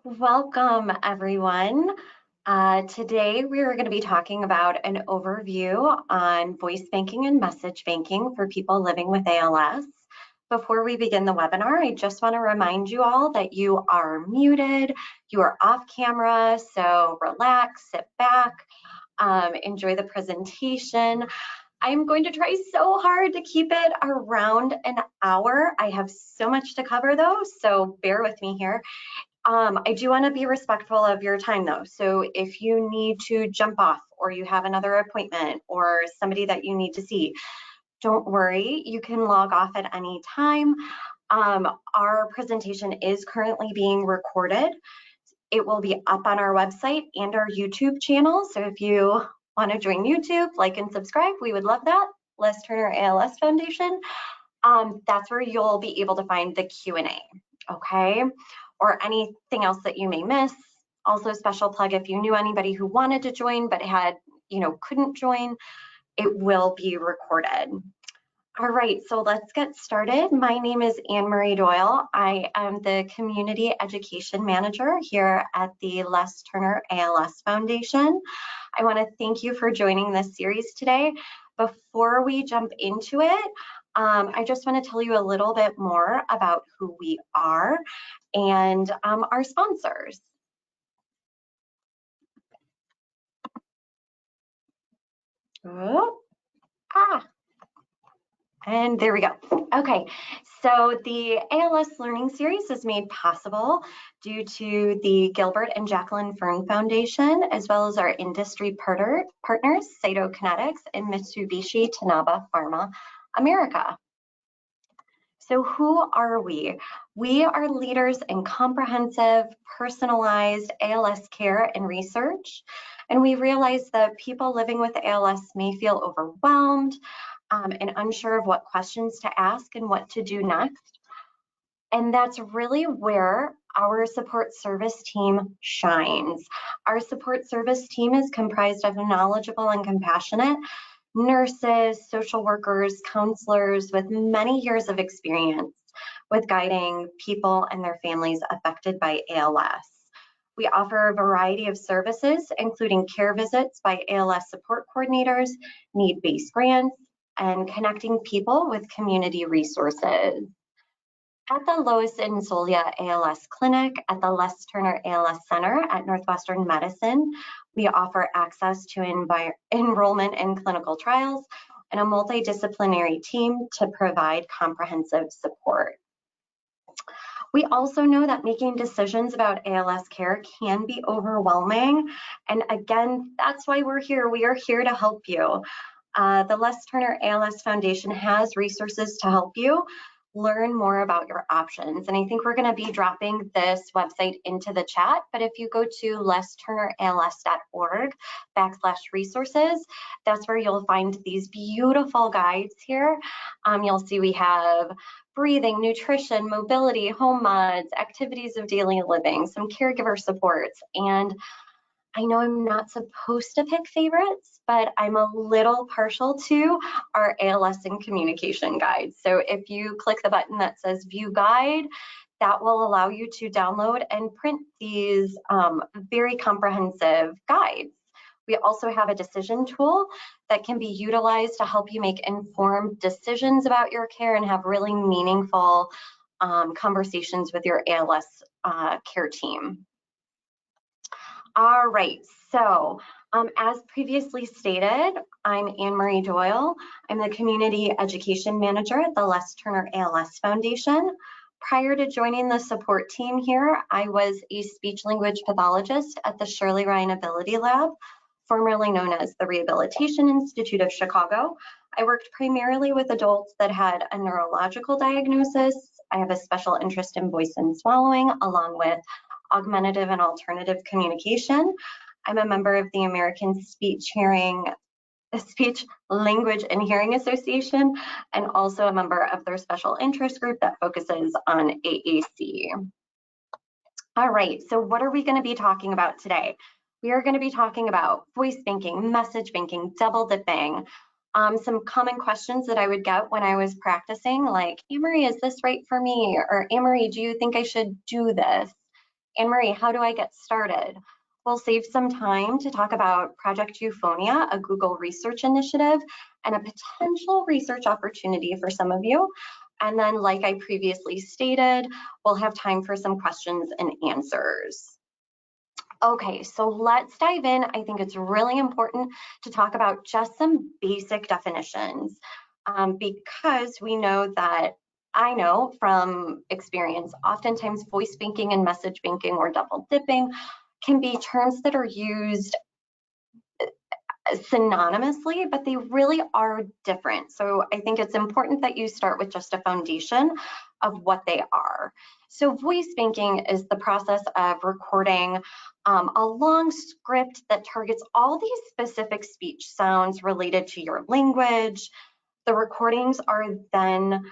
Welcome, everyone. Today, we are going to be talking about an overview on voice banking and message banking for people living with ALS. Before we begin the webinar, I just want to remind you all that you are muted, you are off camera, so relax, sit back, enjoy the presentation. I'm going to try so hard to keep it around an hour. I have so much to cover though, so bear with me here. I do want to be respectful of your time though. So if you need to jump off or you have another appointment or somebody that you need to see, don't worry, you can log off at any time. Our presentation is currently being recorded. It will be up on our website and our YouTube channel. So if you want to join YouTube, like and subscribe, we would love that. Les Turner ALS Foundation. That's where you'll be able to find the Q&A, okay? Or anything else that you may miss. Also, special plug, if you knew anybody who wanted to join but couldn't join, it will be recorded. All right, so let's get started. My name is Anne-Marie Doyle. I am the Community Education Manager here at the Les Turner ALS Foundation. I want to thank you for joining this series today. Before we jump into it, I just want to tell you a little bit more about who we are and our sponsors. And there we go. Okay, so the ALS Learning Series is made possible due to the Gilbert and Jacqueline Fern Foundation, as well as our industry partners, Cytokinetics and Mitsubishi Tanaba Pharma America. So who are we? We are leaders in comprehensive, personalized ALS care and research. And we realize that people living with ALS may feel overwhelmed and unsure of what questions to ask and what to do next. And that's really where our support service team shines. Our support service team is comprised of knowledgeable and compassionate nurses, social workers, counselors with many years of experience with guiding people and their families affected by ALS. We offer a variety of services, including care visits by ALS support coordinators, need-based grants, and connecting people with community resources. At the Lois and Zolia ALS Clinic at the Les Turner ALS Center at Northwestern Medicine, we offer access to enrollment in clinical trials and a multidisciplinary team to provide comprehensive support. We also know that making decisions about ALS care can be overwhelming. And again, that's why we're here. We are here to help you. The Les Turner ALS Foundation has resources to help you learn more about your options. And I think we're going to be dropping this website into the chat, but if you go to lesturners.org/resources, that's where you'll find these beautiful guides here. You'll see we have breathing, nutrition, mobility, home mods, activities of daily living, some caregiver supports, and I know I'm not supposed to pick favorites, but I'm a little partial to our ALS and communication guide. So if you click the button that says View Guide, that will allow you to download and print these very comprehensive guides. We also have a decision tool that can be utilized to help you make informed decisions about your care and have really meaningful conversations with your ALS care team. All right, so as previously stated, I'm Anne-Marie Doyle. I'm the Community Education Manager at the Les Turner ALS Foundation. Prior to joining the support team here, I was a speech-language pathologist at the Shirley Ryan Ability Lab, formerly known as the Rehabilitation Institute of Chicago. I worked primarily with adults that had a neurological diagnosis. I have a special interest in voice and swallowing, along with augmentative and alternative communication. I'm a member of the American Speech, Language, and Hearing Association, and also a member of their special interest group that focuses on AAC. All right, so what are we going to be talking about today? We are going to be talking about voice banking, message banking, double dipping, some common questions that I would get when I was practicing, like, Anne-Marie, is this right for me? Or Anne-Marie, do you think I should do this? Anne-Marie, how do I get started? We'll save some time to talk about Project Euphonia, a Google research initiative, and a potential research opportunity for some of you. And then, like I previously stated, we'll have time for some questions and answers. Okay, so let's dive in. I think it's really important to talk about just some basic definitions because we know that I know from experience, oftentimes voice banking and message banking or double dipping can be terms that are used synonymously, but they really are different. So I think it's important that you start with just a foundation of what they are. So voice banking is the process of recording a long script that targets all these specific speech sounds related to your language. The recordings are then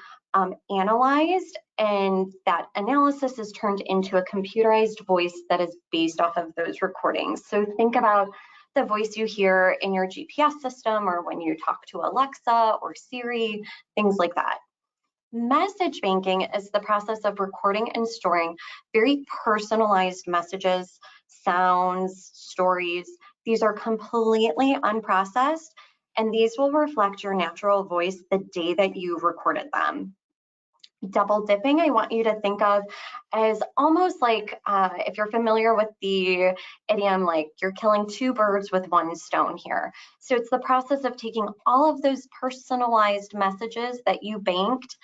analyzed, and that analysis is turned into a computerized voice that is based off of those recordings. So think about the voice you hear in your GPS system or when you talk to Alexa or Siri, things like that. Message banking is the process of recording and storing very personalized messages, sounds, stories. These are completely unprocessed, and these will reflect your natural voice the day that you recorded them. Double dipping, I want you to think of as almost like if you're familiar with the idiom, like you're killing two birds with one stone here. So it's the process of taking all of those personalized messages that you banked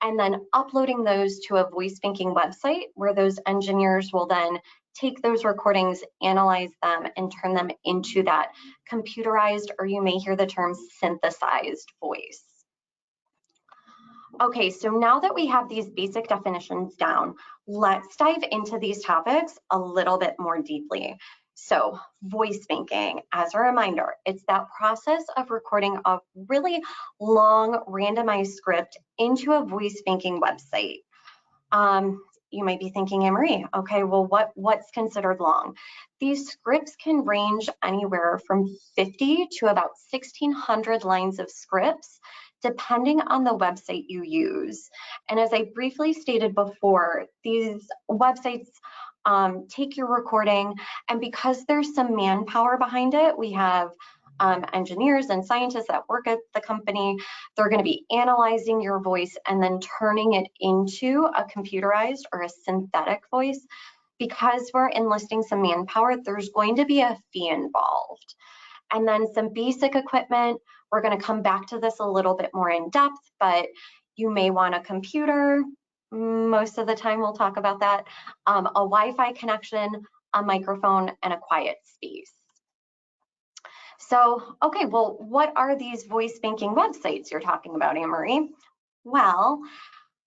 and then uploading those to a voice banking website where those engineers will then take those recordings, analyze them, and turn them into that computerized, or you may hear the term synthesized voice. Okay, so now that we have these basic definitions down, let's dive into these topics a little bit more deeply. So voice banking, as a reminder, it's that process of recording a really long randomized script into a voice banking website. You might be thinking, Anne-Marie, okay, well, what's considered long? These scripts can range anywhere from 50 to about 1,600 lines of scripts, depending on the website you use. And as I briefly stated before, these websites take your recording, and because there's some manpower behind it, we have engineers and scientists that work at the company. They're going to be analyzing your voice and then turning it into a computerized or a synthetic voice. Because we're enlisting some manpower, there's going to be a fee involved. And then some basic equipment. We're going to come back to this a little bit more in depth, but you may want a computer. Most of the time we'll talk about that. A Wi-Fi connection, a microphone, and a quiet space. So, okay, well, what are these voice banking websites you're talking about, Anne-Marie? Well,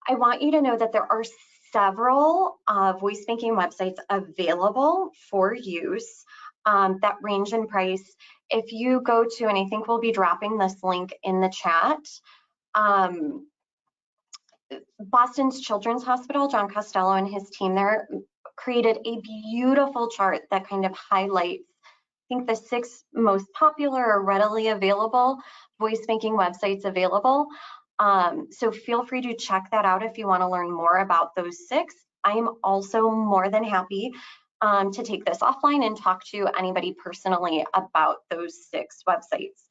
I want you to know that there are several voice banking websites available for use that range in price. If you go to, and I think we'll be dropping this link in the chat, Boston's Children's Hospital, John Costello and his team there created a beautiful chart that kind of highlights, I think, the 6 most popular or readily available voice banking websites available. So feel free to check that out if you want to learn more about those 6. I am also more than happy to take this offline and talk to anybody personally about those 6 websites.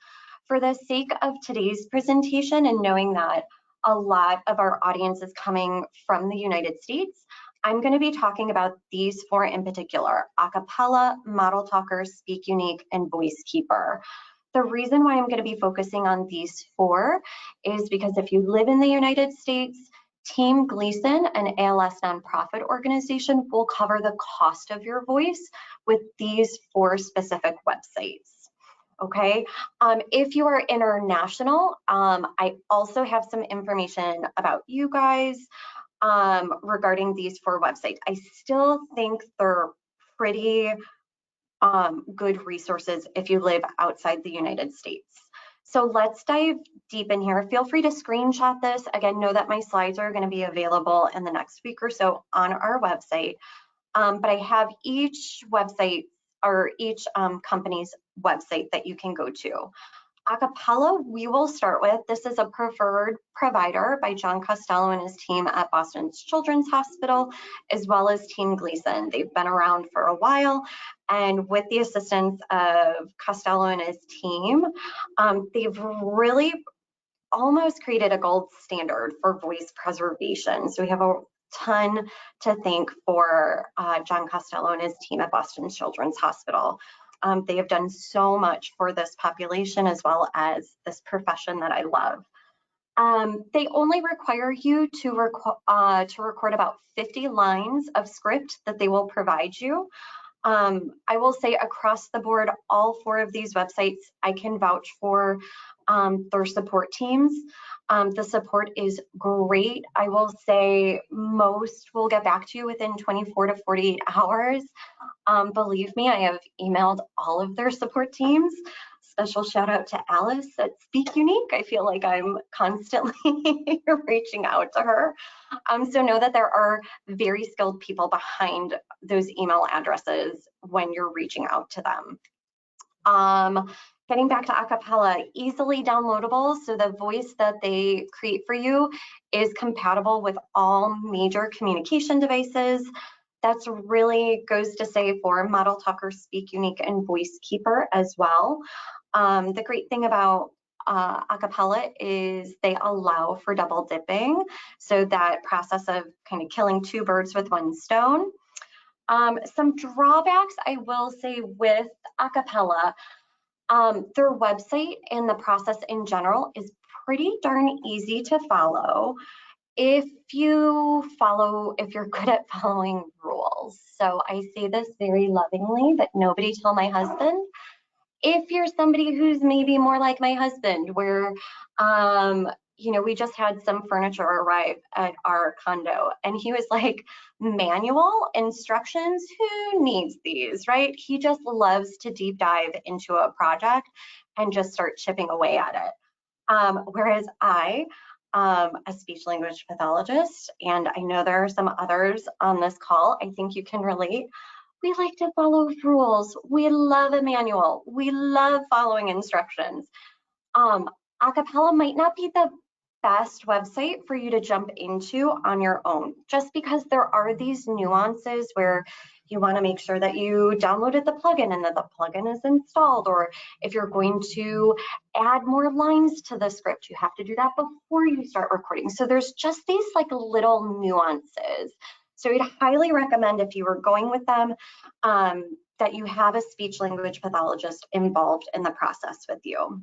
For the sake of today's presentation and knowing that a lot of our audience is coming from the United States, I'm going to be talking about these 4 in particular: Acapella, Model Talker, Speak Unique, and Voice Keeper. The reason why I'm going to be focusing on these 4 is because if you live in the United States, Team Gleason, an ALS nonprofit organization, will cover the cost of your voice with these 4 specific websites. Okay, if you are international, I also have some information about you guys regarding these 4 websites. I still think they're pretty good resources if you live outside the United States. So let's dive deep in here. Feel free to screenshot this. Again, know that my slides are going to be available in the next week or so on our website. But I have each website or each company's website that you can go to. Acapella, we will start with, this is a preferred provider by John Costello and his team at Boston's Children's Hospital, as well as Team Gleason. They've been around for a while, and with the assistance of Costello and his team, they've really almost created a gold standard for voice preservation. So we have a ton to thank for John Costello and his team at Boston Children's Hospital. They have done so much for this population as well as this profession that I love. They only require you to record about 50 lines of script that they will provide you. I will say across the board, all 4 of these websites, I can vouch for their support teams. The support is great. I will say most will get back to you within 24 to 48 hours. Believe me, I have emailed all of their support teams. Special shout out to Alice at Speak Unique. I feel like I'm constantly reaching out to her. So know that there are very skilled people behind those email addresses when you're reaching out to them. Getting back to Acapella, easily downloadable. So the voice that they create for you is compatible with all major communication devices. That's really goes to say for Model Talker, Speak Unique, and Voice Keeper as well. The great thing about Acapella is they allow for double dipping. So that process of kind of killing 2 birds with 1 stone. Some drawbacks I will say with Acapella, their website and the process in general is pretty darn easy to follow if you're good at following rules. So I say this very lovingly, but nobody tell my husband. If you're somebody who's maybe more like my husband, where we just had some furniture arrive at our condo, and he was like, manual instructions, who needs these, right? He just loves to deep dive into a project and just start chipping away at it. Whereas I, a speech language pathologist, and I know there are some others on this call, I think you can relate. We like to follow rules. We love a manual. We love following instructions. Acapella might not be the best website for you to jump into on your own, just because there are these nuances where you want to make sure that you downloaded the plugin and that the plugin is installed, or if you're going to add more lines to the script, you have to do that before you start recording. So there's just these like little nuances. So I'd highly recommend, if you were going with them, that you have a speech language pathologist involved in the process with you.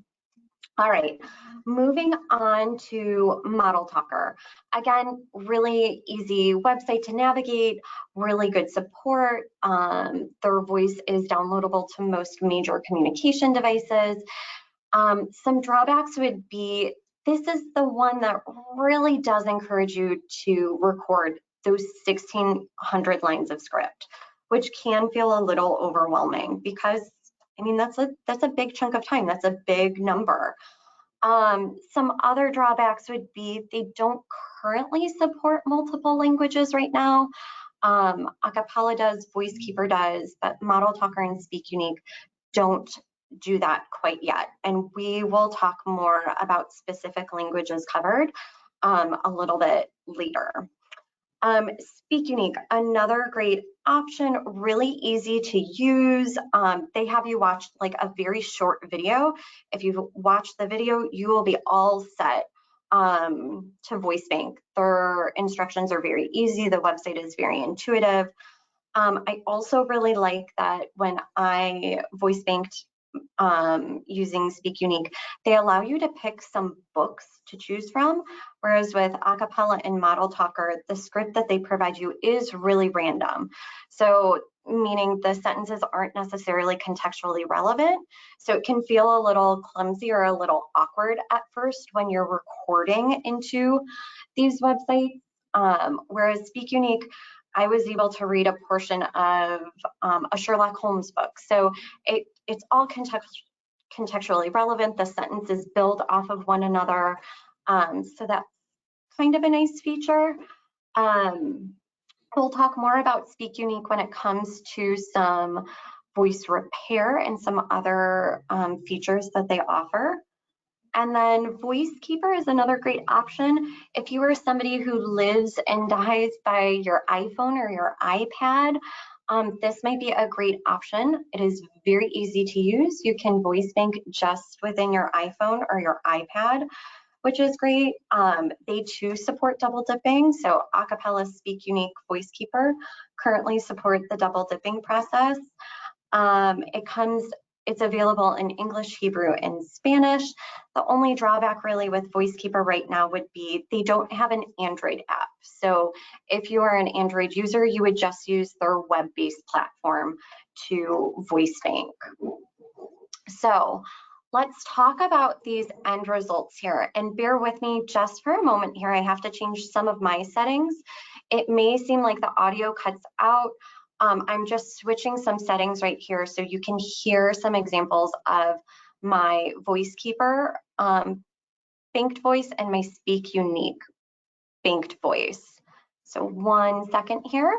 All right, moving on to Model Talker. Again, really easy website to navigate, really good support. Their voice is downloadable to most major communication devices. Some drawbacks would be, this is the one that really does encourage you to record those 1,600 lines of script, which can feel a little overwhelming because, I mean, that's a big chunk of time. That's a big number. Some other drawbacks would be they don't currently support multiple languages right now. Acapella does, Voice Keeper does, but Model Talker and Speak Unique don't do that quite yet. And we will talk more about specific languages covered a little bit later. Speak Unique, another great option, really easy to use. They have you watch like a very short video. If you watch the video, you will be all set to voice bank. Their instructions are very easy. The website is very intuitive. I also really like that when I voice banked using Speak Unique, they allow you to pick some books to choose from, whereas with Acapella and Model Talker, the script that they provide you is really random. So meaning the sentences aren't necessarily contextually relevant. So it can feel a little clumsy or a little awkward at first when you're recording into these websites. Whereas Speak Unique, I was able to read a portion of a Sherlock Holmes book. So it's all contextually relevant. The sentences build off of one another. So that's kind of a nice feature. We'll talk more about Speak Unique when it comes to some voice repair and some other features that they offer. And then Voice Keeper is another great option. If you are somebody who lives and dies by your iPhone or your iPad, this might be a great option. It is very easy to use. You can voice bank just within your iPhone or your iPad, which is great. They too support double dipping. So Acapella Speak Unique Voice Keeper currently support the double dipping process. It's available in English, Hebrew, and Spanish. The only drawback really with VoiceKeeper right now would be they don't have an Android app. So if you are an Android user, you would just use their web-based platform to voice bank. So let's talk about these end results here, and bear with me just for a moment here. I have to change some of my settings. It may seem like the audio cuts out. I'm just switching some settings right here so you can hear some examples of my VoiceKeeper banked voice and my Speak Unique banked voice. So 1 second here.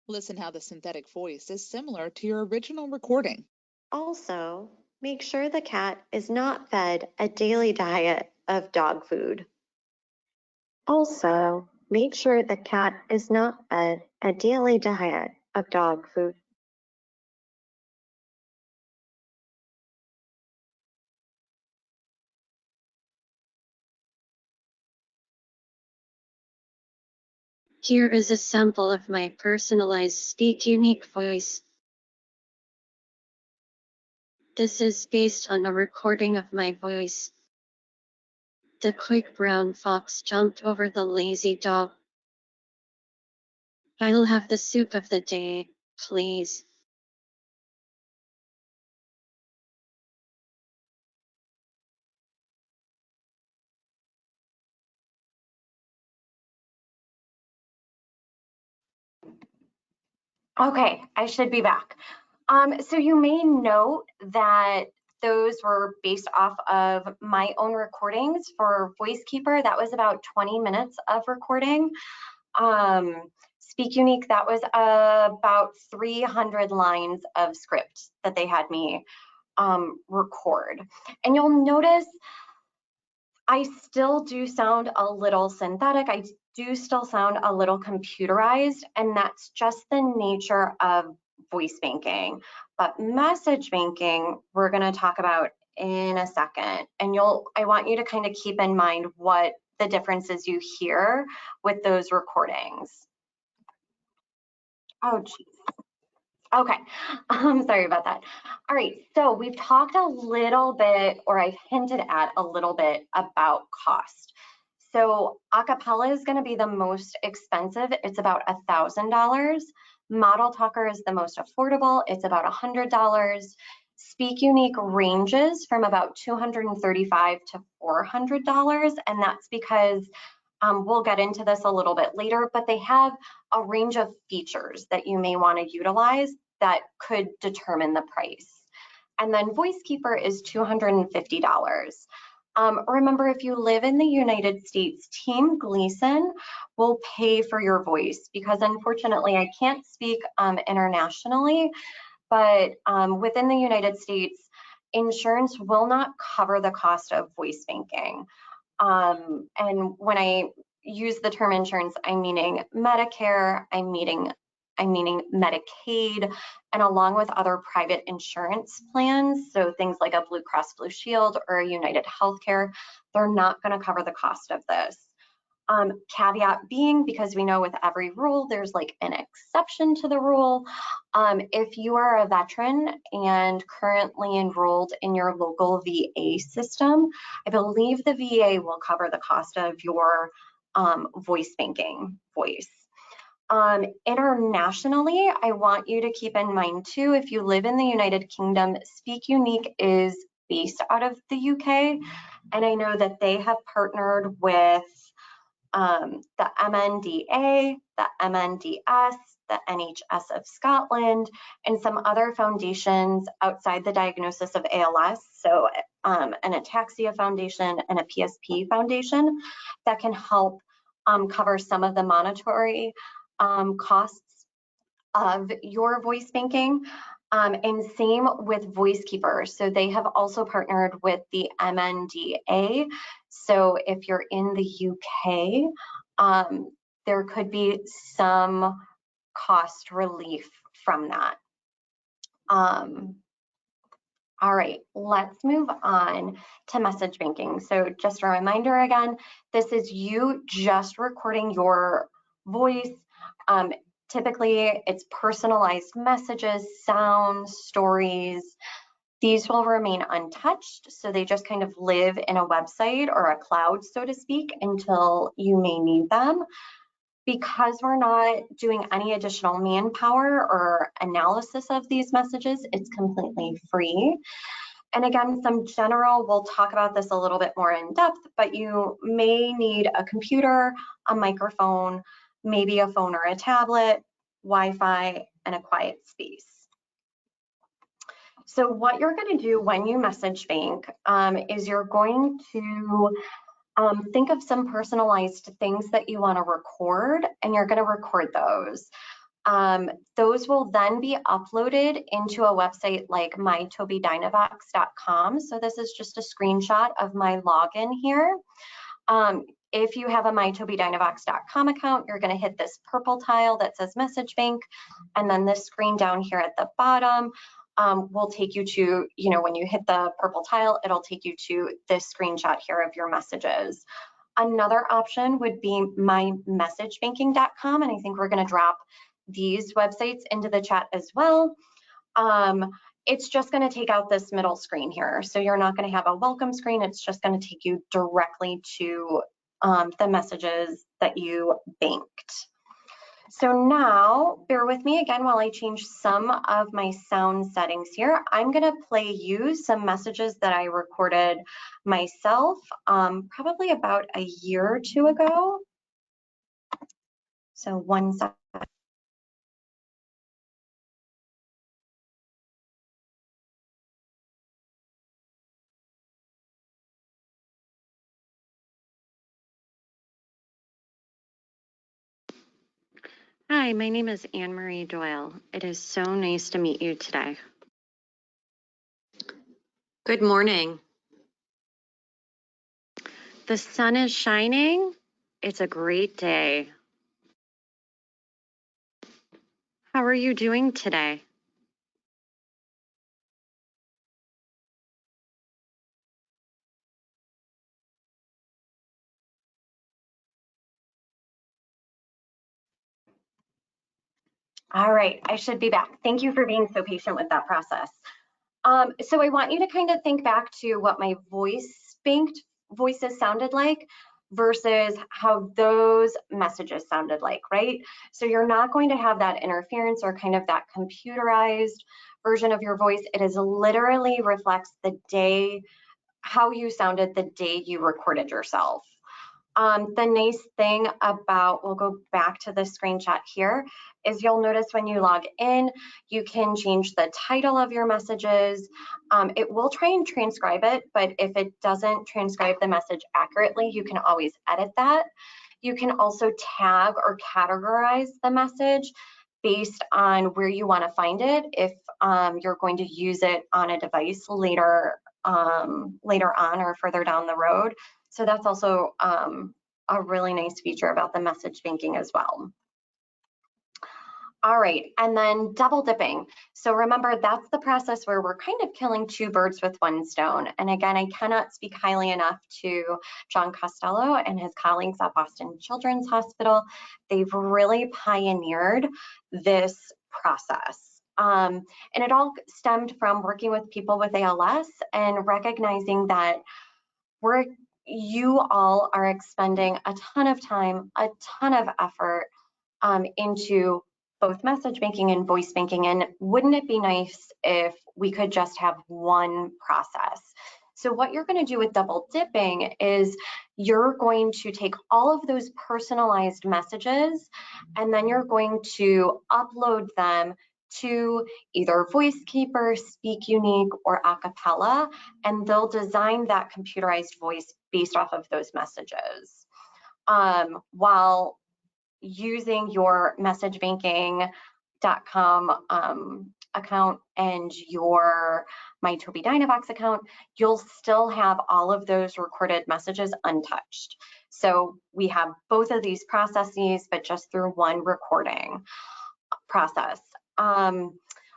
Listen how the synthetic voice is similar to your original recording. Also, make sure the cat is not fed a daily diet of dog food. Also, make sure the cat is not fed a daily diet of dog food. Here is a sample of my personalized Speak Unique voice. This is based on a recording of my voice. The quick brown fox jumped over the lazy dog. I'll have the soup of the day, please. Okay, I should be back. So you may note that those were based off of my own recordings for VoiceKeeper. That was about 20 minutes of recording. Speak Unique, that was about 300 lines of script that they had me record. And you'll notice I still do sound a little synthetic. I do still sound a little computerized, and that's just the nature of voice banking. But message banking, we're going to talk about in a second. And I want you to kind of keep in mind what the differences you hear with those recordings. Oh, geez. Okay, sorry about that. All right, so we've talked a little bit, or I've hinted at a little bit about cost. So acapella is going to be the most expensive. It's about $1,000. Model Talker is the most affordable. It's about $100. Speak Unique ranges from about $235 to $400, and that's because we'll get into this a little bit later, but they have a range of features that you may want to utilize that could determine the price. And then VoiceKeeper is $250. Remember, if you live in the United States, Team Gleason will pay for your voice, because unfortunately I can't speak internationally, but within the United States, insurance will not cover the cost of voice banking. And when I use the term insurance, I'm meaning Medicare, I'm meaning Medicaid, and along with other private insurance plans, so things like a Blue Cross Blue Shield or a United Healthcare, they're not going to cover the cost of this. Caveat being, because we know with every rule, there's like an exception to the rule. If you are a veteran and currently enrolled in your local VA system, I believe the VA will cover the cost of your voice banking voice. Internationally, I want you to keep in mind too, if you live in the United Kingdom, Speak Unique is based out of the UK, and I know that they have partnered with the MNDA, the MNDS, the NHS of Scotland, and some other foundations outside the diagnosis of ALS, so an Ataxia Foundation and a PSP Foundation that can help cover some of the monetary costs of your voice banking. And same with VoiceKeeper. So they have also partnered with the MNDA. So if you're in the UK, there could be some cost relief from that. All right, let's move on to message banking. So just a reminder again, this is you just recording your voice. Typically, it's personalized messages, sounds, stories. These will remain untouched, so they just kind of live in a website or a cloud, so to speak, until you may need them. Because we're not doing any additional manpower or analysis of these messages, it's completely free. And again, some general, we'll talk about this a little bit more in depth, but you may need a computer, a microphone, maybe a phone or a tablet, Wi-Fi, and a quiet space. So what you're going to do when you message bank is you're going to think of some personalized things that you want to record, and you're going to record those. Those will then be uploaded into a website like mytobydynavox.com. So this is just a screenshot of my login here. If you have a mytobydynavox.com account, you're going to hit this purple tile that says message bank, and then this screen down here at the bottom will take you to, when you hit the purple tile, it'll take you to this screenshot here of your messages. Another option would be mymessagebanking.com, and I think we're going to drop these websites into the chat as well. It's just going to take out this middle screen here. So you're not going to have a welcome screen. It's just going to take you directly to the messages that you banked. So now, bear with me again while I change some of my sound settings here. I'm going to play you some messages that I recorded myself probably about a year or two ago. So 1 second. Hi, my name is Anne-Marie Doyle. It is so nice to meet you today. Good morning. The sun is shining. It's a great day. How are you doing today? All right, I should be back. Thank you for being so patient with that process. So I want you to kind of think back to what my voices sounded like versus how those messages sounded like, right? So you're not going to have that interference or kind of that computerized version of your voice. It is literally reflects the day, how you sounded the day you recorded yourself. The nice thing about, we'll go back to the screenshot here, is you'll notice when you log in, you can change the title of your messages. It will try and transcribe it, but if it doesn't transcribe the message accurately, you can always edit that. You can also tag or categorize the message based on where you want to find it if you're going to use it on a device later on or further down the road. So that's also a really nice feature about the message banking as well. All right, and then double dipping. So remember, that's the process where we're kind of killing two birds with one stone. And again, I cannot speak highly enough to John Costello and his colleagues at Boston Children's Hospital. They've really pioneered this process. And it all stemmed from working with people with ALS and recognizing that you all are expending a ton of time, a ton of effort into both message banking and voice banking. And wouldn't it be nice if we could just have one process? So what you're going to do with double dipping is you're going to take all of those personalized messages, and then you're going to upload them to either VoiceKeeper, Speak Unique, or Acapella, and they'll design that computerized voice based off of those messages. While using your messagebanking.com account and your MyToby Dynavox account, you'll still have all of those recorded messages untouched. So we have both of these processes, but just through one recording process.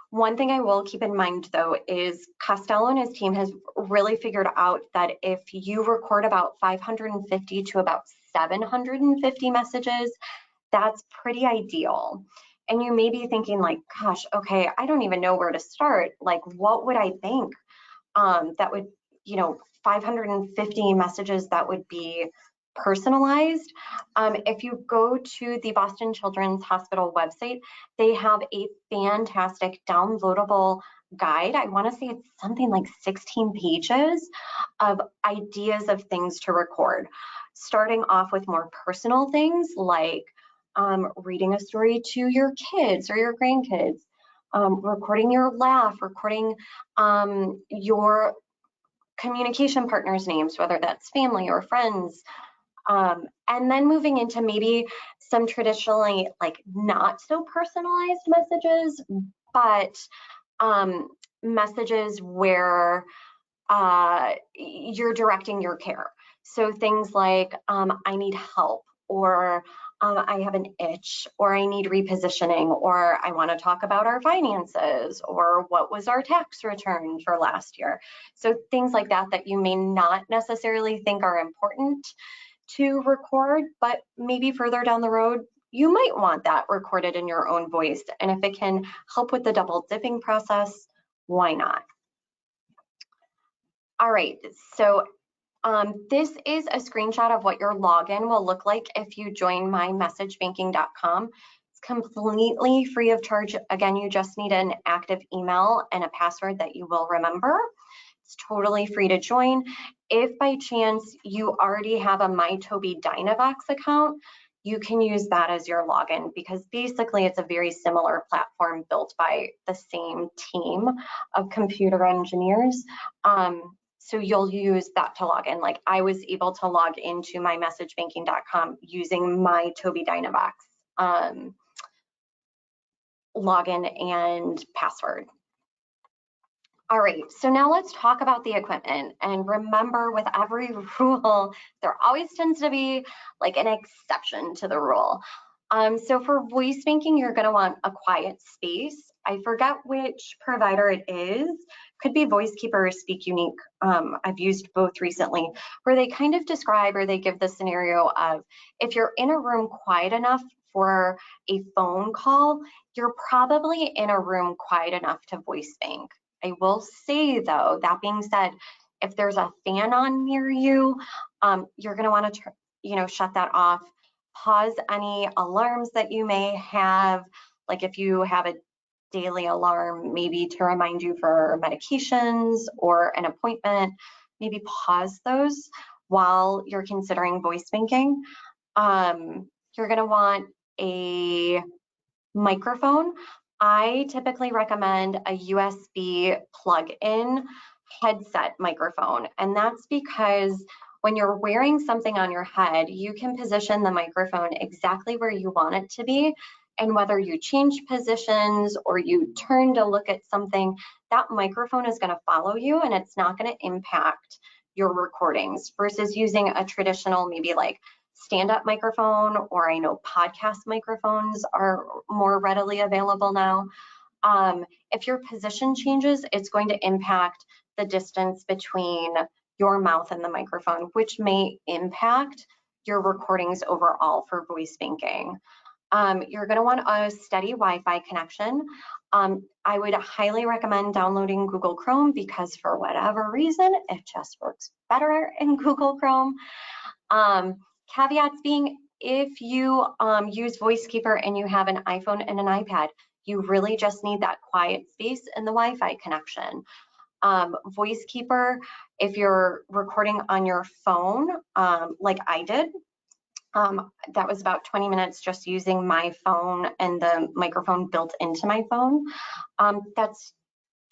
One thing I will keep in mind though is Costello and his team has really figured out that if you record about 550 to about 750 messages, that's pretty ideal. And you may be thinking like, gosh, okay, I don't even know where to start. Like, what would I think that would, 550 messages that would be personalized. If you go to the Boston Children's Hospital website, they have a fantastic downloadable guide. I want to say it's something like 16 pages of ideas of things to record, starting off with more personal things like reading a story to your kids or your grandkids, recording your laugh, recording your communication partners' names, whether that's family or friends, and then moving into maybe some traditionally like not so personalized messages, but messages where you're directing your care. So things like I need help, or I have an itch, or I need repositioning, or I want to talk about our finances, or what was our tax return for last year. So things like that that you may not necessarily think are important to record, but maybe further down the road, you might want that recorded in your own voice. And if it can help with the double dipping process, why not? All right, so this is a screenshot of what your login will look like if you join mymessagebanking.com. It's completely free of charge. Again, you just need an active email and a password that you will remember. It's totally free to join. If by chance you already have a MyToby Dynavox account, you can use that as your login because basically it's a very similar platform built by the same team of computer engineers. So you'll use that to log in. Like I was able to log into mymessagebanking.com using my Toby Dynavox login and password. All right, so now let's talk about the equipment. And remember, with every rule, there always tends to be like an exception to the rule. So for voice banking, you're gonna want a quiet space. I forget which provider it is. Could be VoiceKeeper or Speak Unique. I've used both recently, where they kind of describe or they give the scenario of if you're in a room quiet enough for a phone call, you're probably in a room quiet enough to voice bank. I will say though, that being said, if there's a fan on near you, you're gonna wanna shut that off. Pause any alarms that you may have, like if you have a daily alarm, maybe to remind you for medications or an appointment, maybe pause those while you're considering voice banking. You're gonna want a microphone. I typically recommend a USB plug-in headset microphone, and that's because when you're wearing something on your head, you can position the microphone exactly where you want it to be, and whether you change positions or you turn to look at something, that microphone is going to follow you and it's not going to impact your recordings versus using a traditional maybe like stand-up microphone, or I know podcast microphones are more readily available now. If your position changes, it's going to impact the distance between your mouth and the microphone, which may impact your recordings overall for voice banking. You're going to want a steady Wi-Fi connection. I would highly recommend downloading Google Chrome because for whatever reason, it just works better in Google Chrome. Caveats being, if you use VoiceKeeper and you have an iPhone and an iPad, you really just need that quiet space and the Wi-Fi connection. VoiceKeeper, if you're recording on your phone, like I did, that was about 20 minutes just using my phone and the microphone built into my phone. That's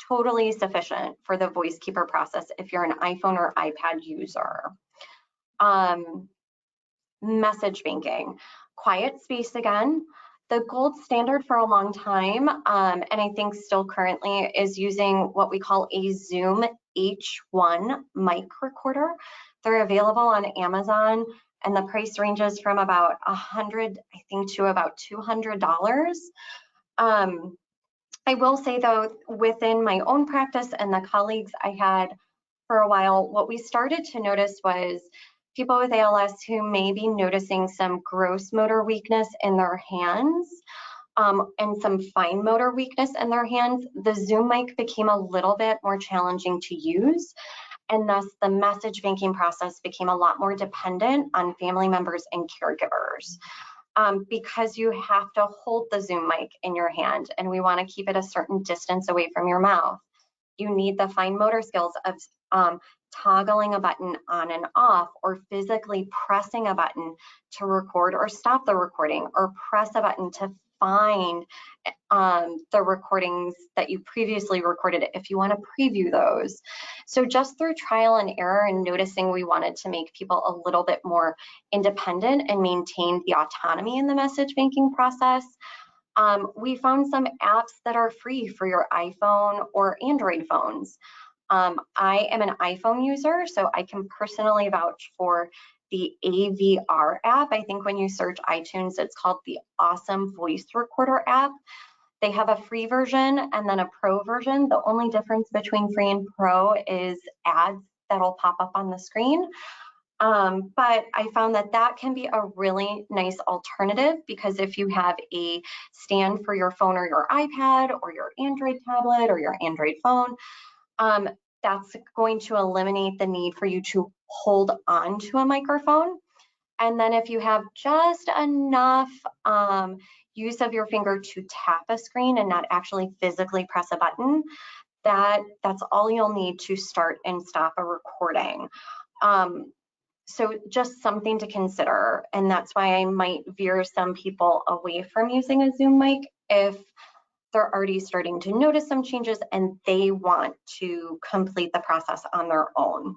totally sufficient for the VoiceKeeper process if you're an iPhone or iPad user. Message banking. Quiet space again. The gold standard for a long time, and I think still currently, is using what we call a Zoom H1 mic recorder. They're available on Amazon, and the price ranges from about $100, I think, to about $200. I will say though, within my own practice and the colleagues I had for a while, what we started to notice was people with ALS who may be noticing some gross motor weakness in their hands and some fine motor weakness in their hands. The Zoom mic became a little bit more challenging to use, and thus the message banking process became a lot more dependent on family members and caregivers. Because you have to hold the Zoom mic in your hand, and we want to keep it a certain distance away from your mouth. You need the fine motor skills of toggling a button on and off, or physically pressing a button to record or stop the recording, or press a button to find the recordings that you previously recorded if you want to preview those. So just through trial and error and noticing we wanted to make people a little bit more independent and maintain the autonomy in the message banking process, we found some apps that are free for your iPhone or Android phones. I am an iPhone user, so I can personally vouch for the AVR app. I think when you search iTunes, it's called the Awesome Voice Recorder app. They have a free version and then a pro version. The only difference between free and pro is ads that'll pop up on the screen. But I found that that can be a really nice alternative, because if you have a stand for your phone or your iPad or your Android tablet or your Android phone, that's going to eliminate the need for you to hold on to a microphone. And then if you have just enough use of your finger to tap a screen and not actually physically press a button, that's all you'll need to start and stop a recording. So just something to consider, and that's why I might veer some people away from using a Zoom mic if they're already starting to notice some changes and they want to complete the process on their own.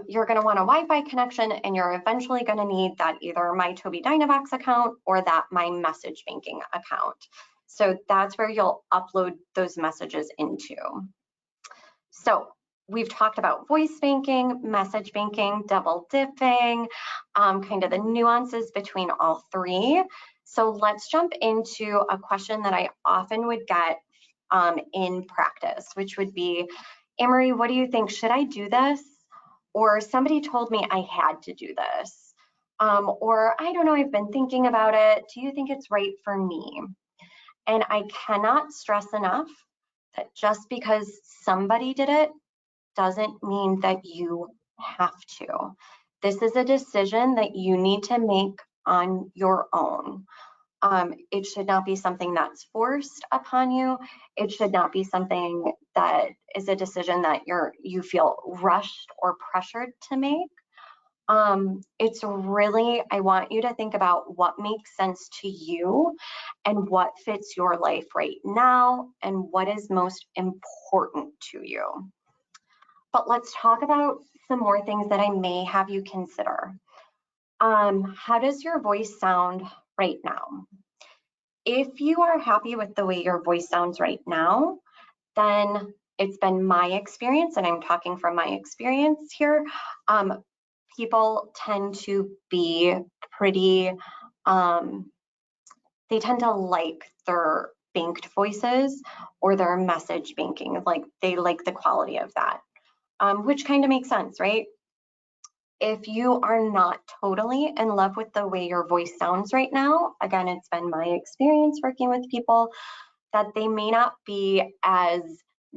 You're going to want a Wi-Fi connection, and you're eventually going to need that either My Tobii Dynavox account or that My Message Banking account. So that's where you'll upload those messages into. So we've talked about voice banking, message banking, double dipping, kind of the nuances between all three. So let's jump into a question that I often would get in practice, which would be, Amory, what do you think? Should I do this? Or somebody told me I had to do this. Or I don't know, I've been thinking about it. Do you think it's right for me? And I cannot stress enough that just because somebody did it doesn't mean that you have to. This is a decision that you need to make on your own. It should not be something that's forced upon you. It should not be something that is a decision that you feel rushed or pressured to make. It's really, I want you to think about what makes sense to you and what fits your life right now and what is most important to you. But let's talk about some more things that I may have you consider. How does your voice sound right now? If you are happy with the way your voice sounds right now, then it's been my experience, and I'm talking from my experience here, people tend to be pretty, they tend to like their banked voices or their message banking, like they like the quality of that, which kind of makes sense, right? If you are not totally in love with the way your voice sounds right now, again, it's been my experience working with people that they may not be as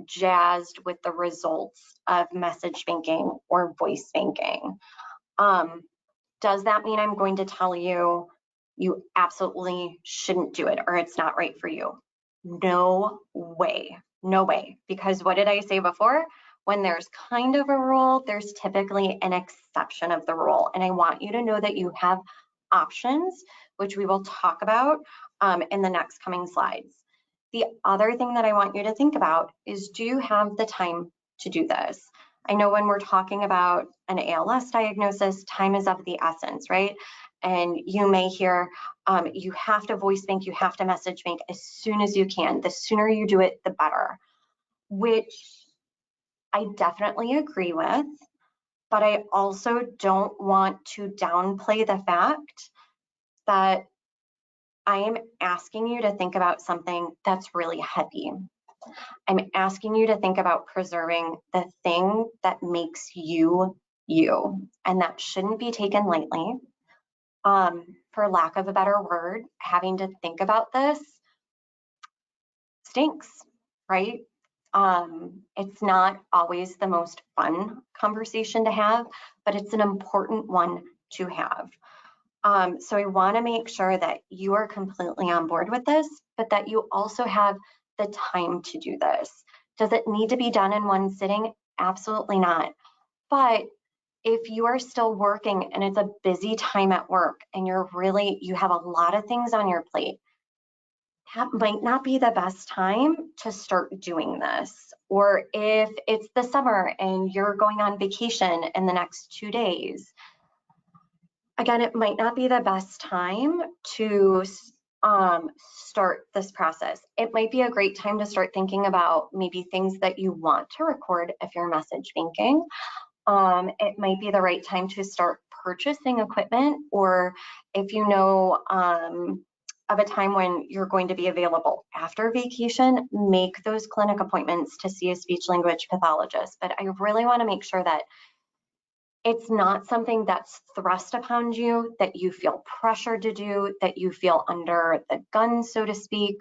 jazzed with the results of message banking or voice banking. Does that mean I'm going to tell you you absolutely shouldn't do it or it's not right for you? No way, no way. Because what did I say before? When there's kind of a rule, there's typically an exception of the rule. And I want you to know that you have options, which we will talk about in the next coming slides. The other thing that I want you to think about is, do you have the time to do this? I know when we're talking about an ALS diagnosis, time is of the essence, right? and you may hear, you have to voice bank, you have to message bank as soon as you can. The sooner you do it, the better, which I definitely agree with, but I also don't want to downplay the fact that I am asking you to think about something that's really heavy. I'm asking you to think about preserving the thing that makes you, you, and that shouldn't be taken lightly. For lack of a better word, having to think about this stinks, right? It's not always the most fun conversation to have, but it's an important one to have. So I want to make sure that you are completely on board with this, but that you also have the time to do this. Does it need to be done in one sitting? Absolutely not. But if you are still working and it's a busy time at work and you have a lot of things on your plate, that might not be the best time to start doing this. Or if it's the summer and you're going on vacation in the next 2 days, again, it might not be the best time to start this process. It might be a great time to start thinking about maybe things that you want to record if you're message banking. It might be the right time to start purchasing equipment, or if you know of a time when you're going to be available after vacation, make those clinic appointments to see a speech language pathologist. But I really want to make sure that it's not something that's thrust upon you, that you feel pressured to do, that you feel under the gun, so to speak.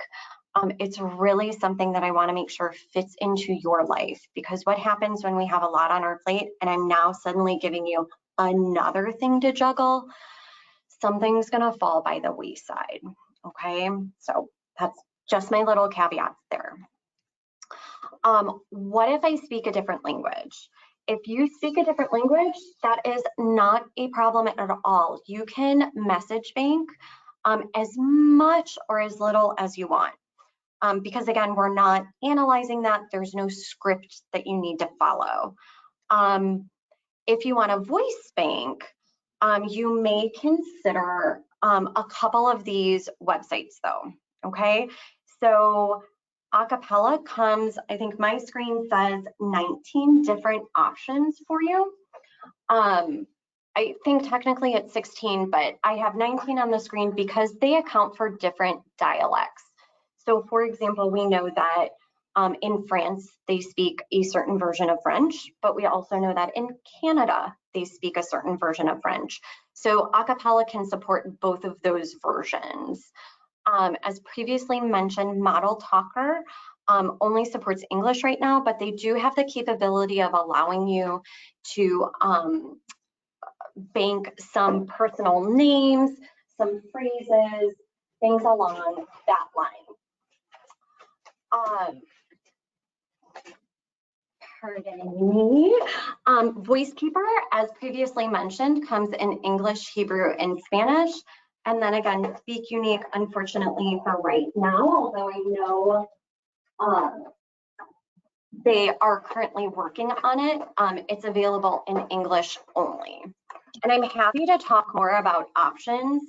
It's really something that I want to make sure fits into your life, because what happens when we have a lot on our plate and I'm now suddenly giving you another thing to juggle, something's going to fall by the wayside. Okay, so that's just my little caveats there. What if I speak a different language? If you speak a different language, that is not a problem at all. You can message bank as much or as little as you want. Because again, we're not analyzing that. There's no script that you need to follow. If you want to voice bank, you may consider a couple of these websites though, okay? So Acapella comes, I think my screen says 19 different options for you. I think technically it's 16, but I have 19 on the screen because they account for different dialects. So for example, we know that in France, they speak a certain version of French, but we also know that in Canada, they speak a certain version of French. So Acapella can support both of those versions. As previously mentioned, Model Talker only supports English right now, but they do have the capability of allowing you to bank some personal names, some phrases, things along that line. Pardon me. VoiceKeeper, as previously mentioned, comes in English, Hebrew, and Spanish. And then again, Speak Unique, unfortunately for right now, although I know they are currently working on it, it's available in English only. And I'm happy to talk more about options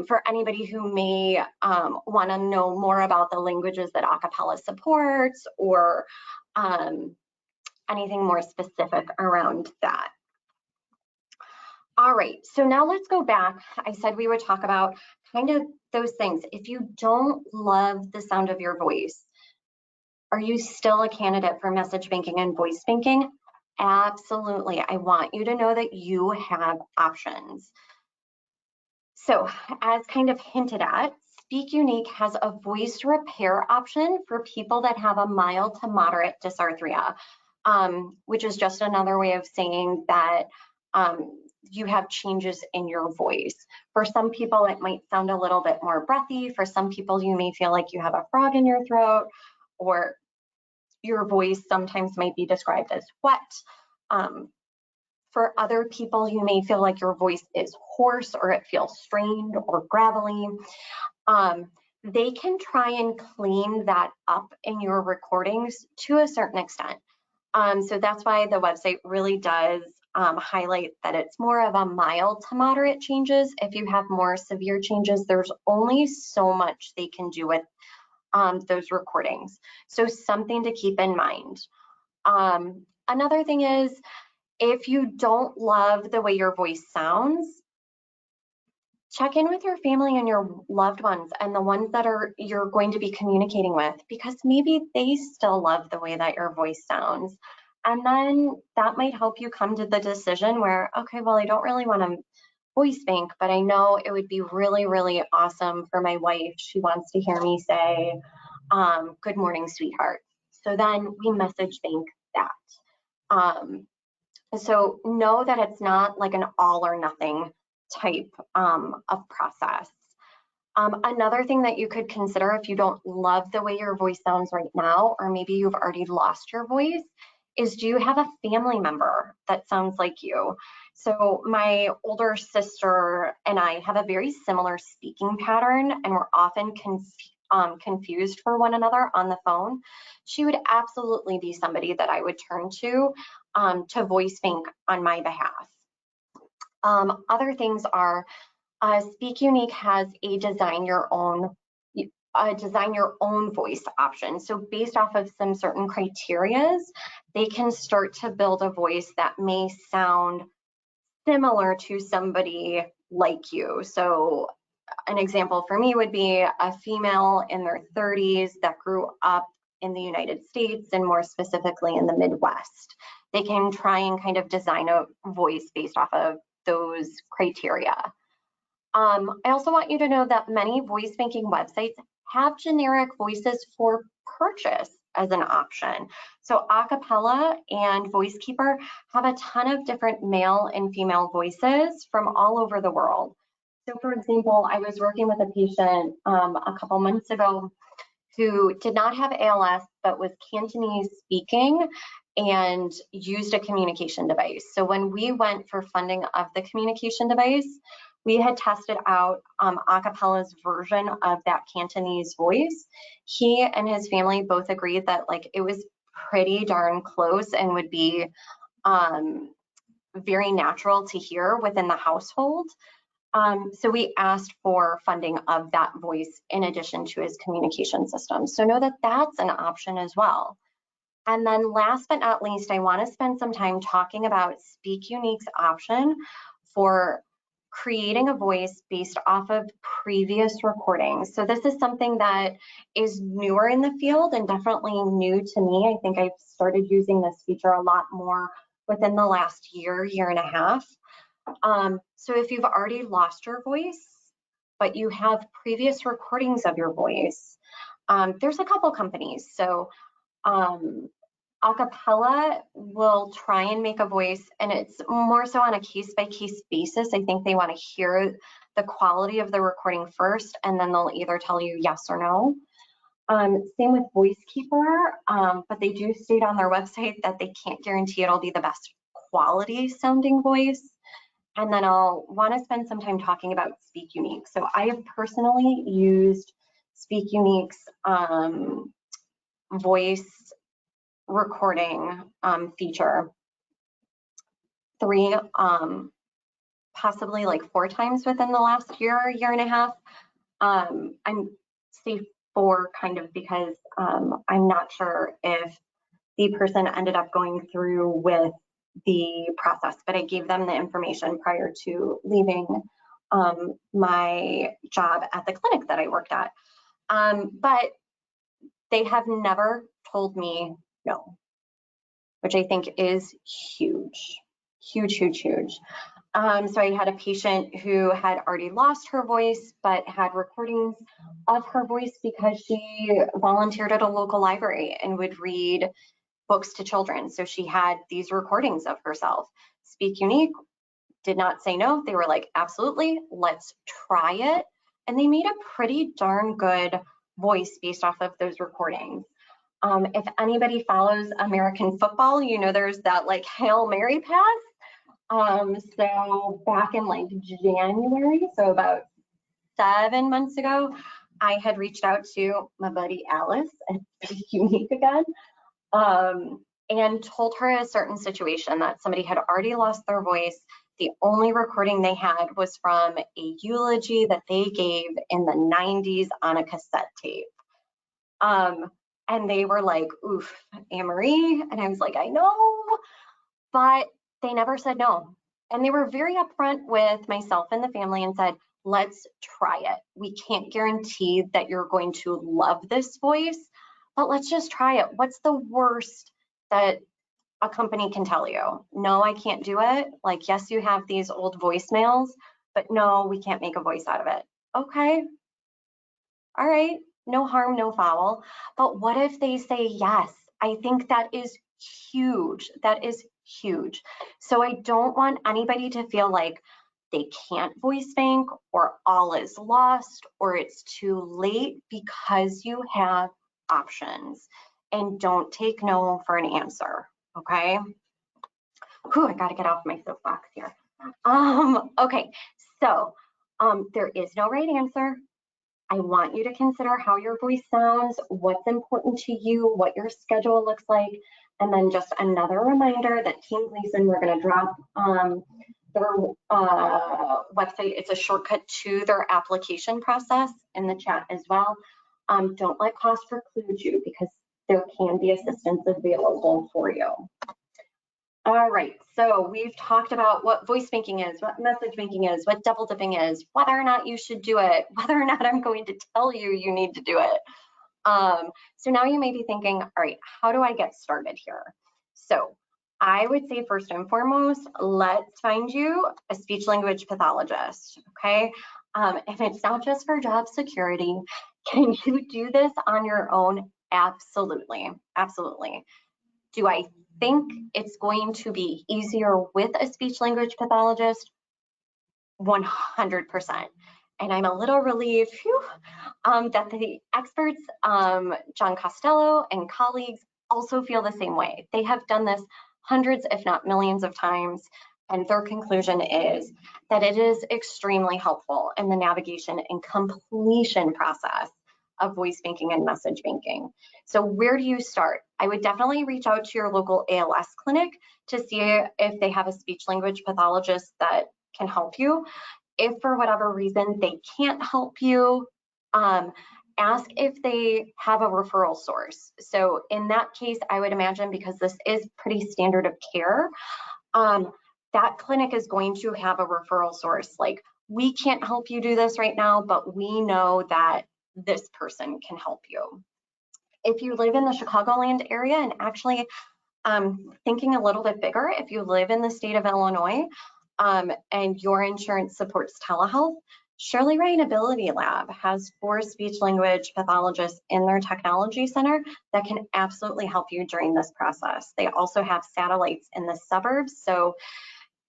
for anybody who may want to know more about the languages that Acapella supports, or anything more specific around that. All right, so now let's go back. I said we would talk about kind of those things. If you don't love the sound of your voice, are you still a candidate for message banking and voice banking? Absolutely. I want you to know that you have options. So as kind of hinted at, Speak Unique has a voice repair option for people that have a mild to moderate dysarthria, which is just another way of saying that you have changes in your voice. For some people, it might sound a little bit more breathy. For some people, you may feel like you have a frog in your throat, or your voice sometimes might be described as wet. For other people, you may feel like your voice is hoarse, or it feels strained or gravelly. They can try and clean that up in your recordings to a certain extent. So that's why the website really does highlight that it's more of a mild to moderate changes. If you have more severe changes, there's only so much they can do with those recordings. So something to keep in mind. Another thing is, if you don't love the way your voice sounds, check in with your family and your loved ones and the ones that you're going to be communicating with, because maybe they still love the way that your voice sounds. And then that might help you come to the decision where, okay, well, I don't really want to voice bank, but I know it would be really, really awesome for my wife. She wants to hear me say, good morning, sweetheart. So then we message bank that. So know that it's not like an all or nothing type of process. Another thing that you could consider if you don't love the way your voice sounds right now, or maybe you've already lost your voice, is do you have a family member that sounds like you? So my older sister and I have a very similar speaking pattern, and we're often confused for one another on the phone. She would absolutely be somebody that I would turn to voice bank on my behalf. Other things are, Speak Unique has a design your own voice option. So based off of some certain criterias, they can start to build a voice that may sound similar to somebody like you. So an example for me would be a female in their 30s that grew up in the United States, and more specifically in the Midwest. They can try and kind of design a voice based off of those criteria. I also want you to know that many voice banking websites have generic voices for purchase as an option. So Acapella and VoiceKeeper have a ton of different male and female voices from all over the world. So for example, I was working with a patient a couple months ago who did not have ALS, but was Cantonese speaking and used a communication device. So when we went for funding of the communication device, we had tested out Acapella's version of that Cantonese voice. He and his family both agreed that like it was pretty darn close and would be very natural to hear within the household. So we asked for funding of that voice in addition to his communication system. So know that that's an option as well. And then last but not least, I want to spend some time talking about Speak Unique's option for creating a voice based off of previous recordings. So this is something that is newer in the field and definitely new to me. I think I've started using this feature a lot more within the last year and a half. So if you've already lost your voice, but you have previous recordings of your voice, there's a couple companies. So Acapella will try and make a voice, and it's more so on a case-by-case basis. I think they want to hear the quality of the recording first, and then they'll either tell you yes or no. Same with VoiceKeeper, but they do state on their website that they can't guarantee it'll be the best quality sounding voice. And then I'll want to spend some time talking about Speak Unique. So I have personally used Speak Unique's voice recording feature 3, possibly like 4 times within the last year and a half. I'm say 4 kind of because I'm not sure if the person ended up going through with the process, but I gave them the information prior to leaving my job at the clinic that I worked at. But they have never told me no, which I think is huge, huge, huge, huge. So I had a patient who had already lost her voice, but had recordings of her voice because she volunteered at a local library and would read books to children. So she had these recordings of herself. Speak Unique did not say no. They were like, absolutely, let's try it. And they made a pretty darn good voice based off of those recordings. If anybody follows American football, you know there's that like Hail Mary pass. So back in like January, so about 7 months ago, I had reached out to my buddy Alice at Speak Unique again. and told her a certain situation that somebody had already lost their voice. The only recording they had was from a eulogy that they gave in the 90s on a cassette tape. And they were like, oof, Anne-Marie. And I was like, I know, but they never said no. And they were very upfront with myself and the family and said, let's try it. We can't guarantee that you're going to love this voice, but let's just try it. What's the worst that a company can tell you? No, I can't do it. Like, yes, you have these old voicemails, but no, we can't make a voice out of it. Okay. All right. No harm, no foul. But what if they say yes? I think that is huge. That is huge. So I don't want anybody to feel like they can't voice bank or all is lost or it's too late, because you have options, and don't take no for an answer. Okay. Whew, I got to get off my soapbox here. Okay. So there is no right answer. I want you to consider how your voice sounds, what's important to you, what your schedule looks like, and then just another reminder that Team Gleason, we're going to drop their website. It's a shortcut to their application process in the chat as well. Don't let cost preclude you, because there can be assistance available for you. All right, so we've talked about what voice banking is, what message banking is, what double dipping is, whether or not you should do it, whether or not I'm going to tell you you need to do it. So now you may be thinking, all right, how do I get started here? So I would say first and foremost, let's find you a speech language pathologist, okay? If it's not just for job security, can you do this on your own? Absolutely, absolutely. Do I think it's going to be easier with a speech language pathologist? 100%. And I'm a little relieved that the experts, John Costello and colleagues, also feel the same way. They have done this hundreds, if not millions of times, and their conclusion is that it is extremely helpful in the navigation and completion process of voice banking and message banking. So where do you start? I would definitely reach out to your local ALS clinic to see if they have a speech language pathologist that can help you. If for whatever reason they can't help you, ask if they have a referral source. So in that case, I would imagine, because this is pretty standard of care, that clinic is going to have a referral source. Like, we can't help you do this right now, but we know that this person can help you. If you live in the Chicagoland area, and actually thinking a little bit bigger, if you live in the state of Illinois and your insurance supports telehealth, Shirley Ryan Ability Lab has 4 speech language pathologists in their technology center that can absolutely help you during this process. They also have satellites in the suburbs, so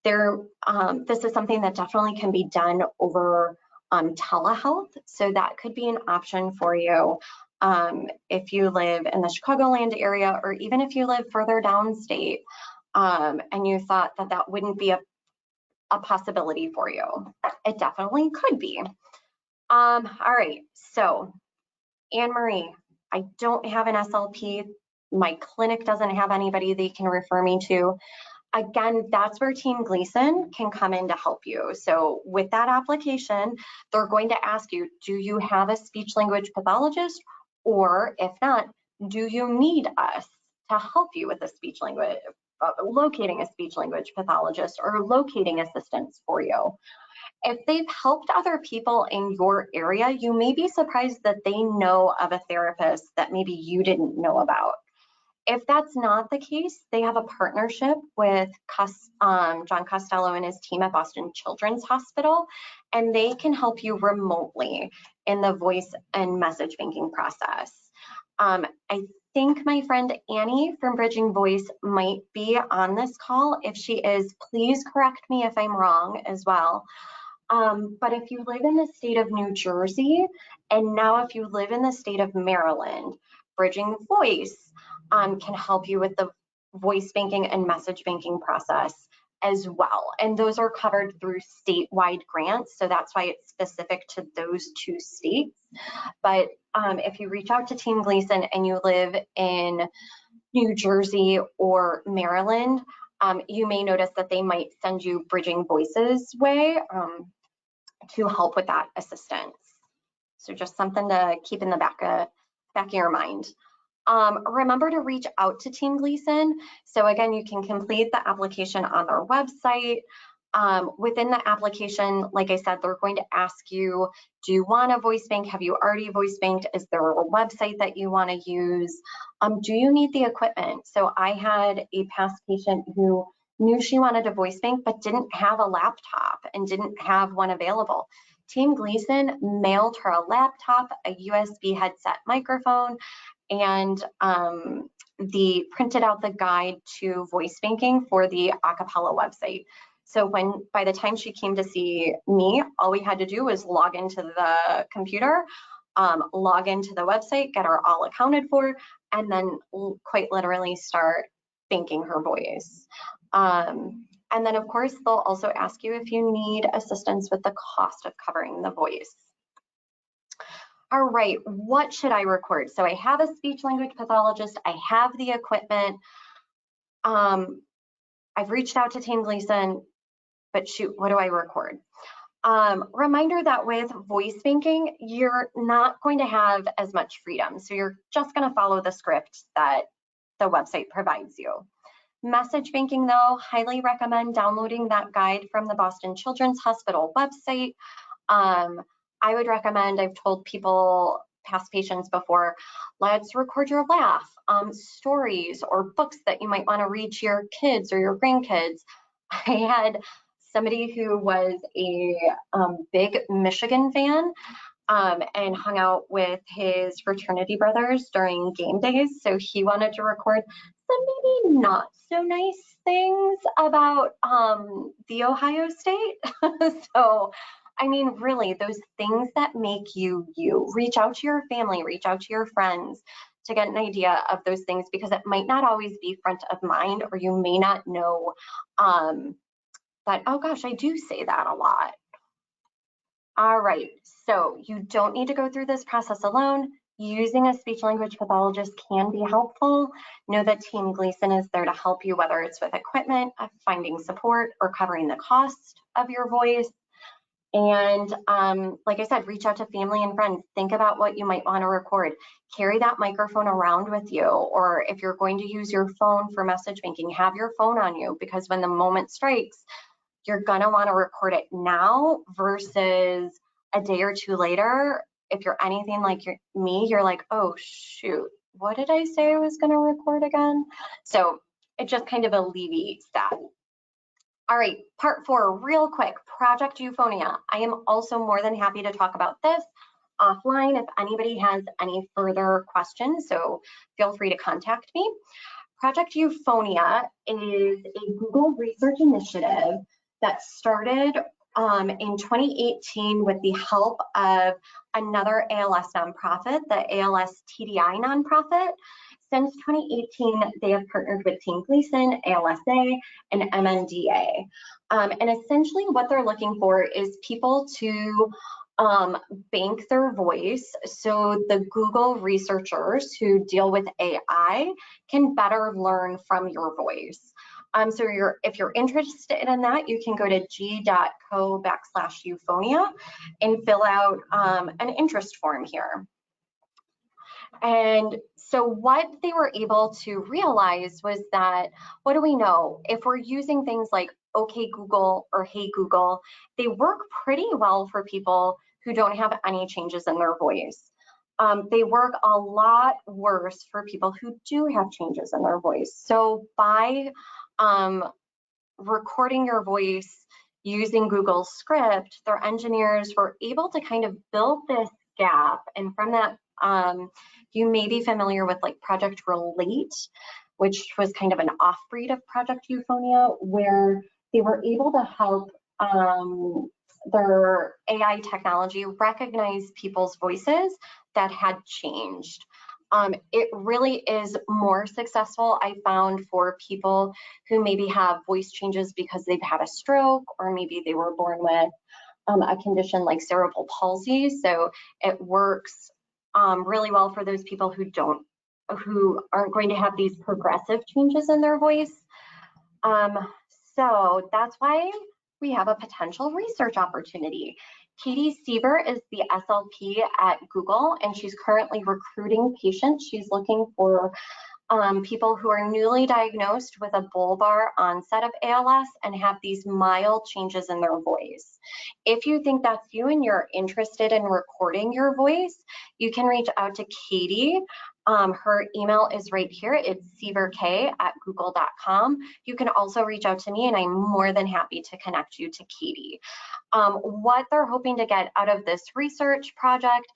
this is something that definitely can be done over telehealth. So that could be an option for you if you live in the Chicagoland area, or even if you live further downstate and you thought that that wouldn't be a possibility for you. It definitely could be. All right, so Anne-Marie, I don't have an SLP. My clinic doesn't have anybody they can refer me to. Again, that's where Team Gleason can come in to help you. So with that application, they're going to ask you, do you have a speech language pathologist? Or if not, do you need us to help you with a speech language, locating a speech language pathologist or locating assistance for you? If they've helped other people in your area, you may be surprised that they know of a therapist that maybe you didn't know about. If that's not the case, they have a partnership with John Costello and his team at Boston Children's Hospital, and they can help you remotely in the voice and message banking process. I think my friend Annie from Bridging Voice might be on this call. If she is, please correct me if I'm wrong as well. But if you live in the state of New Jersey, and now if you live in the state of Maryland, Bridging Voice can help you with the voice banking and message banking process as well. And those are covered through statewide grants. So that's why it's specific to those 2 states. But if you reach out to Team Gleason and you live in New Jersey or Maryland, you may notice that they might send you Bridging Voices way to help with that assistance. So just something to keep in the back of your mind. Remember to reach out to Team Gleason. So again, you can complete the application on their website. Within the application, like I said, they're going to ask you, do you want a voice bank? Have you already voice banked? Is there a website that you want to use? Do you need the equipment? So I had a past patient who knew she wanted a voice bank, but didn't have a laptop and didn't have one available. Team Gleason mailed her a laptop, a USB headset microphone, and printed out the guide to voice banking for the acapella website. So by the time she came to see me, all we had to do was log into the computer, log into the website, get her all accounted for, and then quite literally start banking her voice. And then of course, they'll also ask you if you need assistance with the cost of covering the voice. All right, what should I record? So I have a speech language pathologist, I have the equipment, I've reached out to Team Gleason, but shoot, what do I record? Reminder that with voice banking, you're not going to have as much freedom. So you're just gonna follow the script that the website provides you. Message banking though, highly recommend downloading that guide from the Boston Children's Hospital website. I would recommend, I've told people, past patients before, let's record your laugh, stories or books that you might want to read to your kids or your grandkids. I had somebody who was a big Michigan fan and hung out with his fraternity brothers during game days. So he wanted to record some maybe not so nice things about the Ohio State. So, I mean, really, those things that make you you. Reach out to your family, reach out to your friends to get an idea of those things, because it might not always be front of mind, or you may not know that, oh gosh, I do say that a lot. All right, so you don't need to go through this process alone. Using a speech language pathologist can be helpful. Know that Team Gleason is there to help you, whether it's with equipment, finding support, or covering the cost of your voice. And like I said, reach out to family and friends. Think about what you might want to record. Carry that microphone around with you, or if you're going to use your phone for message banking, have your phone on you, because when the moment strikes, you're gonna want to record it now versus a day or two later. If you're anything like me, you're like, oh shoot, what did I say I was gonna record again? So it just kind of alleviates that. All right, part 4, real quick, Project Euphonia. I am also more than happy to talk about this offline if anybody has any further questions, so feel free to contact me. Project Euphonia is a Google research initiative that started in 2018 with the help of another ALS nonprofit, the ALS TDI nonprofit. Since 2018, they have partnered with Team Gleason, ALSA, and MNDA. And essentially what they're looking for is people to bank their voice so the Google researchers who deal with AI can better learn from your voice. So if you're interested in that, you can go to g.co/Euphonia and fill out an interest form here. And so what they were able to realize was that, what do we know? If we're using things like OK Google or Hey Google, they work pretty well for people who don't have any changes in their voice. They work a lot worse for people who do have changes in their voice. So by recording your voice using Google Script, their engineers were able to kind of build this gap. And from that, you may be familiar with like Project Relate, which was kind of an off-breed of Project Euphonia, where they were able to help their AI technology recognize people's voices that had changed. It really is more successful, I found, for people who maybe have voice changes because they've had a stroke, or maybe they were born with a condition like cerebral palsy. So it works really well for those people who don't who aren't going to have these progressive changes in their voice. So that's why we have a potential research opportunity. Katie Seaver is the SLP at Google, and she's currently recruiting patients. She's looking for people who are newly diagnosed with a bulbar onset of ALS and have these mild changes in their voice. If you think that's you and you're interested in recording your voice, you can reach out to Katie. Her email is right here. It's seaverk@google.com. You can also reach out to me, and I'm more than happy to connect you to Katie. What they're hoping to get out of this research project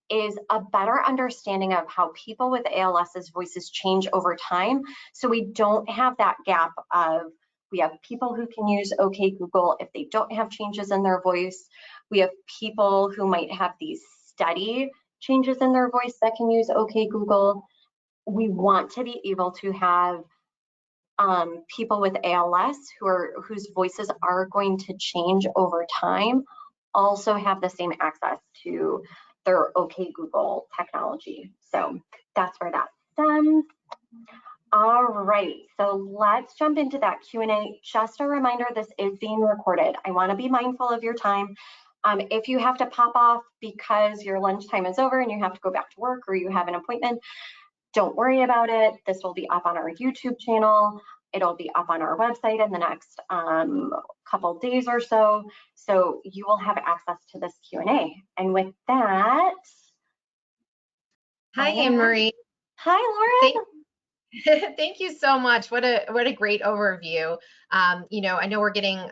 is a better understanding of how people with ALS's voices change over time, so we don't have that gap of, we have people who can use OK Google if they don't have changes in their voice. We have people who might have these steady changes in their voice that can use OK Google. We want to be able to have people with ALS whose voices are going to change over time also have the same access to their OK Google technology. So that's where that stems. All right, so let's jump into that Q&A. Just a reminder, this is being recorded. I want to be mindful of your time. If you have to pop off because your lunchtime is over and you have to go back to work or you have an appointment, don't worry about it. This will be up on our YouTube channel. It'll be up on our website in the next couple days or so. So you will have access to this Q&A. And with that, hi, Anne-Marie. Hi, Lauren. Thank you so much. What a great overview. You know, I know we're getting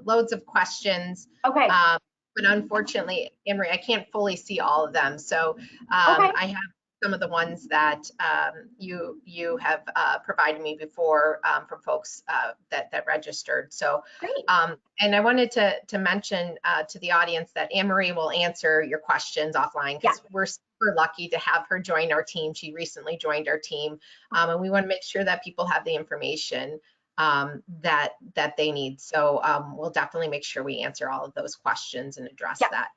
loads of questions. Okay. But unfortunately, Anne-Marie, I can't fully see all of them. So Okay. I have some of the ones that you have provided me before from folks that registered. So, great. And I wanted to mention to the audience that Anne-Marie will answer your questions offline, because we're super lucky to have her join our team. She recently joined our team, and we want to make sure that people have the information that they need. So we'll definitely make sure we answer all of those questions and address that.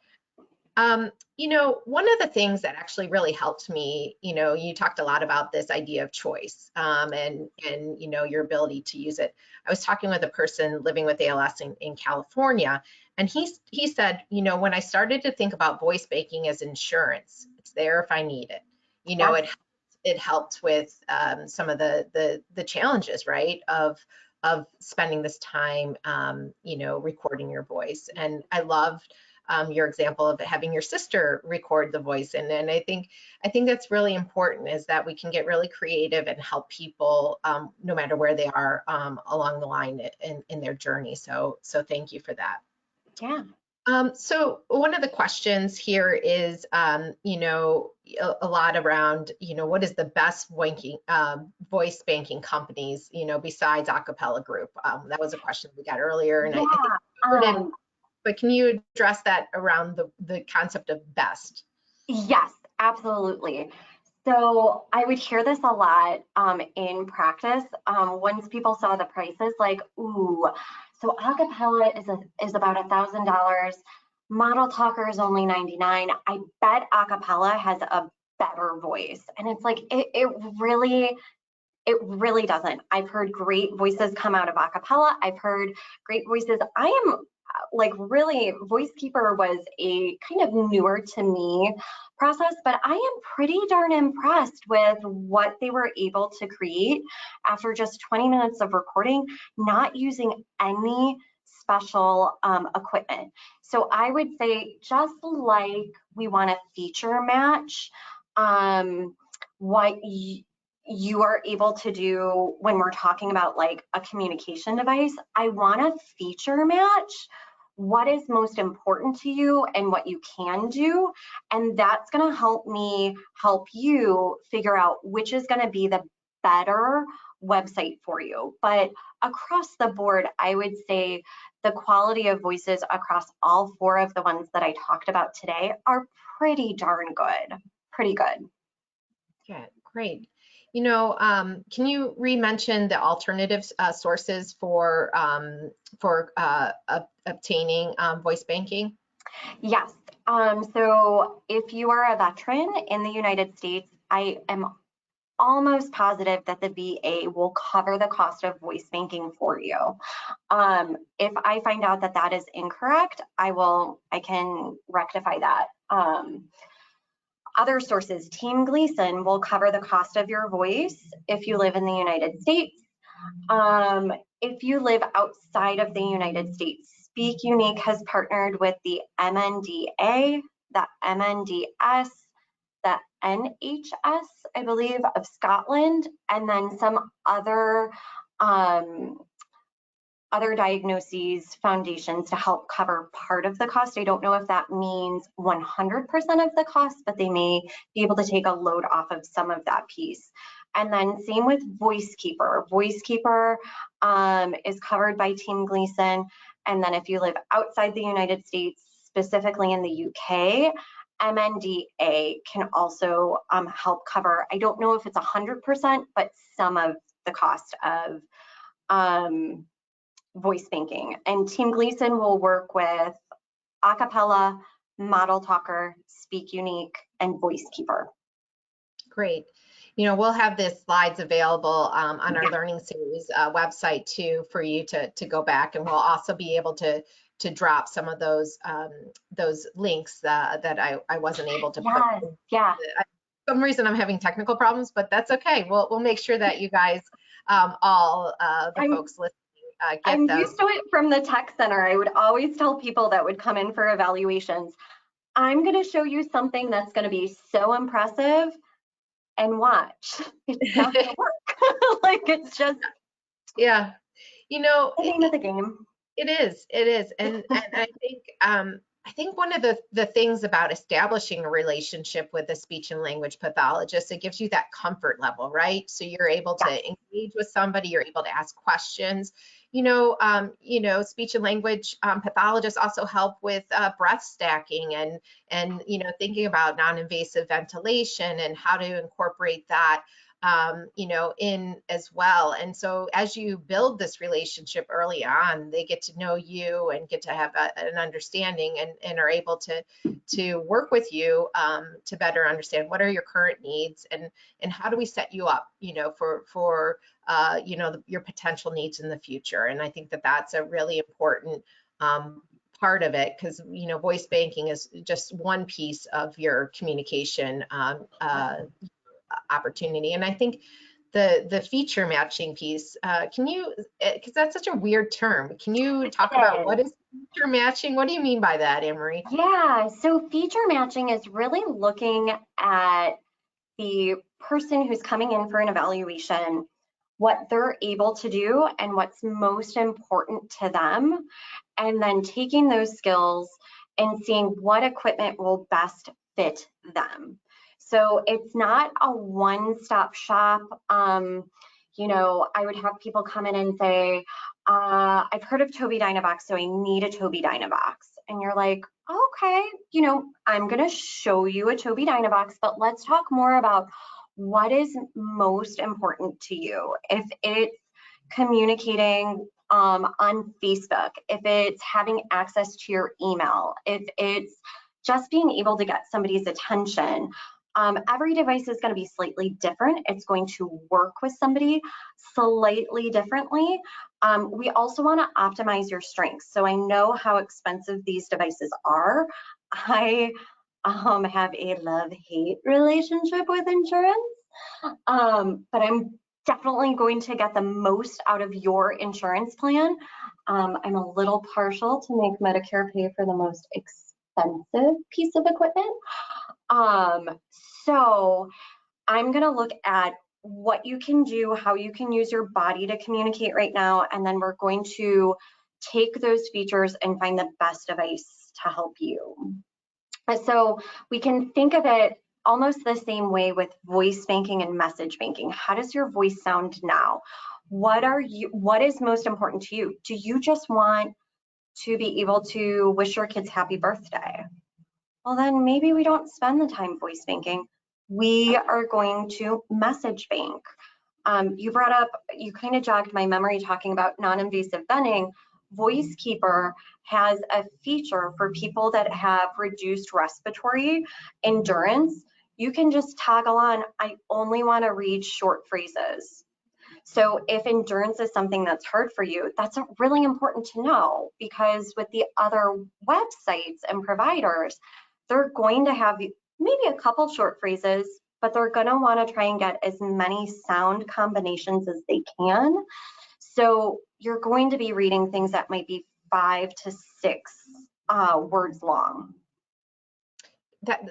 You know, one of the things that actually really helped me, you know, you talked a lot about this idea of choice and you know, your ability to use it. I was talking with a person living with ALS in California, and he said, you know, when I started to think about voice banking as insurance, it's there if I need it. You know, it helped with some of the challenges, right, of spending this time, you know, recording your voice. And I loved your example of having your sister record the voice. And I think that's really important, is that we can get really creative and help people no matter where they are along the line in their journey. So thank you for that. Yeah. So one of the questions here is, you know, a lot around, you know, what is the best voice banking companies, you know, besides Acapella Group? That was a question we got earlier, and I think but can you address that around the concept of best? Yes, absolutely. So I would hear this a lot in practice. Once people saw the prices, like, ooh, so Acapella is about $1,000. Model Talker is only $99. I bet Acapella has a better voice. And it's like, it really doesn't. I've heard great voices come out of Acapella. I've heard great voices. I am like, really, VoiceKeeper was a kind of newer to me process, but I am pretty darn impressed with what they were able to create after just 20 minutes of recording, not using any special equipment. So I would say, just like we want to feature match what you are able to do when we're talking about like a communication device, I want to feature match what is most important to you and what you can do. And that's going to help me help you figure out which is going to be the better website for you. But across the board, I would say the quality of voices across all four of the ones that I talked about today are pretty darn good. Pretty good. Yeah, great. You know, can you re-mention the alternative sources for obtaining voice banking? Yes. So if you are a veteran in the United States, I am almost positive that the VA will cover the cost of voice banking for you. If I find out that that is incorrect, I can rectify that. Other sources, Team Gleason will cover the cost of your voice if you live in the United States. If you live outside of the United States, Speak Unique has partnered with the MNDA, the MNDS, the NHS, I believe, of Scotland, and then some other diagnoses foundations to help cover part of the cost. I don't know if that means 100% of the cost, but they may be able to take a load off of some of that piece. And then same with VoiceKeeper. VoiceKeeper is covered by Team Gleason. And then if you live outside the United States, specifically in the UK, MNDA can also help cover, I don't know if it's 100%, but some of the cost of voice banking. And Team Gleason will work with Acapella, Model Talker, Speak Unique, and VoiceKeeper. Great. You know, we'll have the slides available on our learning series website too for you to go back, and we'll also be able to drop some of those links that I wasn't able to put. Yeah. For some reason I'm having technical problems, but that's okay. We'll make sure that you guys, all the folks listening, get I'm those. used to it from the tech center. I would always tell people that would come in for evaluations, I'm going to show you something that's going to be so impressive, and watch. It's not going to work. Like, it's just, yeah, you know, the name of the game. It is, and I think one of the things about establishing a relationship with a speech and language pathologist, it gives you that comfort level, right? So you're able to engage with somebody, you're able to ask questions. You know, speech and language pathologists also help with breath stacking and you know, thinking about non-invasive ventilation and how to incorporate that you know, in as well. And so as you build this relationship early on, they get to know you and get to have an understanding and are able to work with you to better understand what are your current needs and how do we set you up, you know, for you know, your potential needs in the future. And I think that that's a really important part of it, because you know, voice banking is just one piece of your communication opportunity. And I think the feature matching piece, can you, because that's such a weird term, can you talk about what is feature matching? What do you mean by that, Anne-Marie? Yeah, so feature matching is really looking at the person who's coming in for an evaluation, what they're able to do and what's most important to them, and then taking those skills and seeing what equipment will best fit them. So it's not a one-stop shop. You know, I would have people come in and say, I've heard of Tobii Dynavox, so I need a Tobii Dynavox. And you're like, okay, you know, I'm gonna show you a Tobii Dynavox, but let's talk more about what is most important to you. If it's communicating on Facebook, if it's having access to your email, if it's just being able to get somebody's attention. Every device is going to be slightly different. It's going to work with somebody slightly differently. We also want to optimize your strengths. So I know how expensive these devices are. I have a love-hate relationship with insurance, but I'm definitely going to get the most out of your insurance plan. I'm a little partial to make Medicare pay for the most expensive piece of equipment. So I'm going to look at what you can do, how you can use your body to communicate right now, and then we're going to take those features and find the best device to help you. So we can think of it almost the same way with voice banking and message banking. How does your voice sound now? What is most important to you? Do you just want to be able to wish your kids happy birthday? Well, then maybe we don't spend the time voice banking. We are going to message bank. You brought up, you kind of jogged my memory talking about non-invasive venting. VoiceKeeper has a feature for people that have reduced respiratory endurance. you can just toggle on, I only want to read short phrases. So if endurance is something that's hard for you, that's really important to know, because with the other websites and providers, they're going to have maybe a couple short phrases, but they're going to want to try and get as many sound combinations as they can. So you're going to be reading things that might be 5 to 6 words long.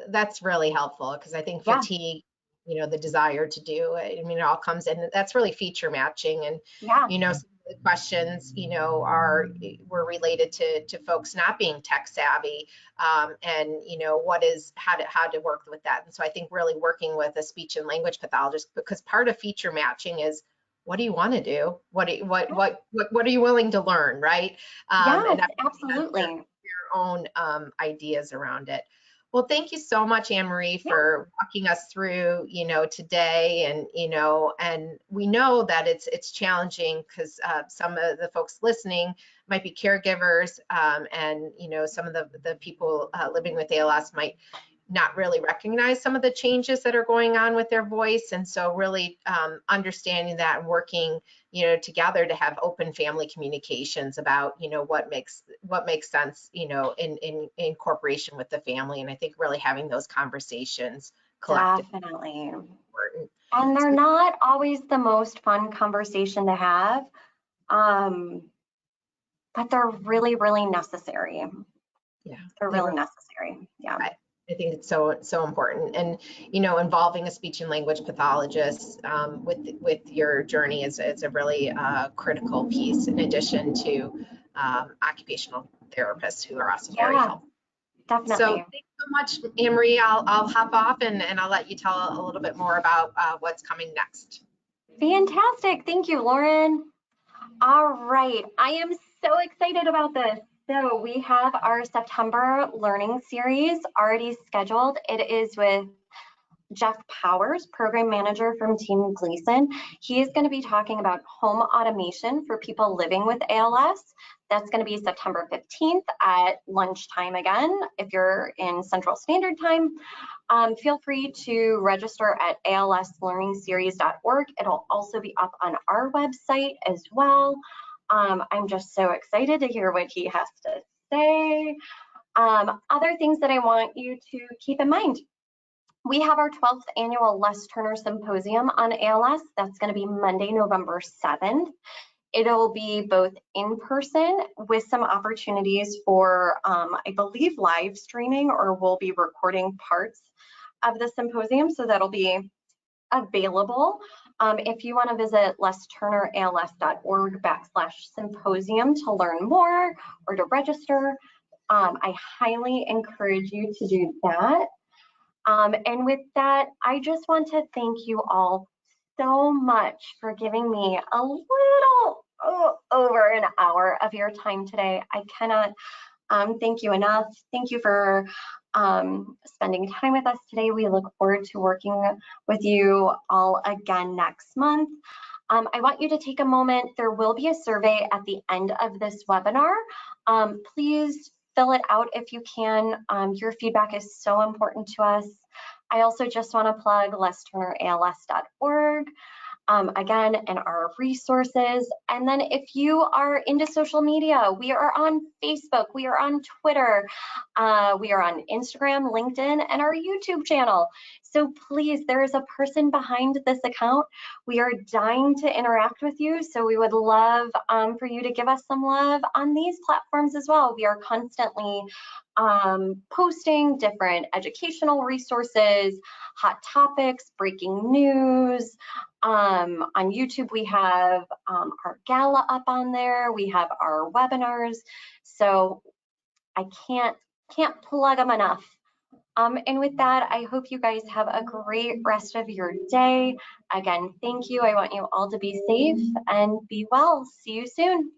That's really helpful, because I think fatigue, you know, the desire to do it, I mean, it all comes in. That's really feature matching. And, you know, some of the questions, you know, were related to folks not being tech savvy, and, you know, how to work with that. And so I think really working with a speech and language pathologist, because part of feature matching is, what do you want to do? What are you willing to learn, right? Yes, and absolutely. Your own ideas around it. Well, thank you so much, Anne-Marie, for walking us through, you know, today. And, you know, and we know that it's challenging, because some of the folks listening might be caregivers, and, you know, some of the people living with ALS might not really recognize some of the changes that are going on with their voice. And so really understanding that and working, you know, together to have open family communications about, you know, what makes sense, you know, in cooperation with the family. And I think really having those conversations collectively. Definitely. Important. And they're not always the most fun conversation to have, but they're really, really necessary. Yeah. They're really necessary. Yeah. I think it's so important. And, you know, involving a speech and language pathologist with your journey is a really critical piece, in addition to occupational therapists, who are also very helpful. Definitely. So thanks so much, Anne-Marie. I'll hop off and I'll let you tell a little bit more about what's coming next. Fantastic. Thank you, Lauren. All right. I am so excited about this. So we have our September learning series already scheduled. It is with Jeff Powers, program manager from Team Gleason. He is going to be talking about home automation for people living with ALS. That's going to be September 15th at lunchtime again. If you're in Central Standard Time, feel free to register at alslearningseries.org. It'll also be up on our website as well. I'm just so excited to hear what he has to say. Other things that I want you to keep in mind. We have our 12th annual Les Turner Symposium on ALS. That's going to be Monday, November 7th. It'll be both in person with some opportunities for, I believe, live streaming, or we'll be recording parts of the symposium, so that'll be available. If you want to visit lesturners.org/symposium to learn more or to register, I highly encourage you to do that. And with that, I just want to thank you all so much for giving me a little over an hour of your time today. I cannot thank you enough. Thank you for spending time with us today. We look forward to working with you all again next month. I want you to take a moment. There will be a survey at the end of this webinar. Please fill it out if you can. Your feedback is so important to us. I also just want to plug lesturners.org. Again, and our resources. And then if you are into social media, we are on Facebook, we are on Twitter, we are on Instagram, LinkedIn, and our YouTube channel. So please, there is a person behind this account. We are dying to interact with you. So we would love for you to give us some love on these platforms as well. We are constantly posting different educational resources, hot topics, breaking news. On YouTube, we have our gala up on there. We have our webinars. So I can't plug them enough. And with that, I hope you guys have a great rest of your day. Again, thank you. I want you all to be safe and be well. See you soon.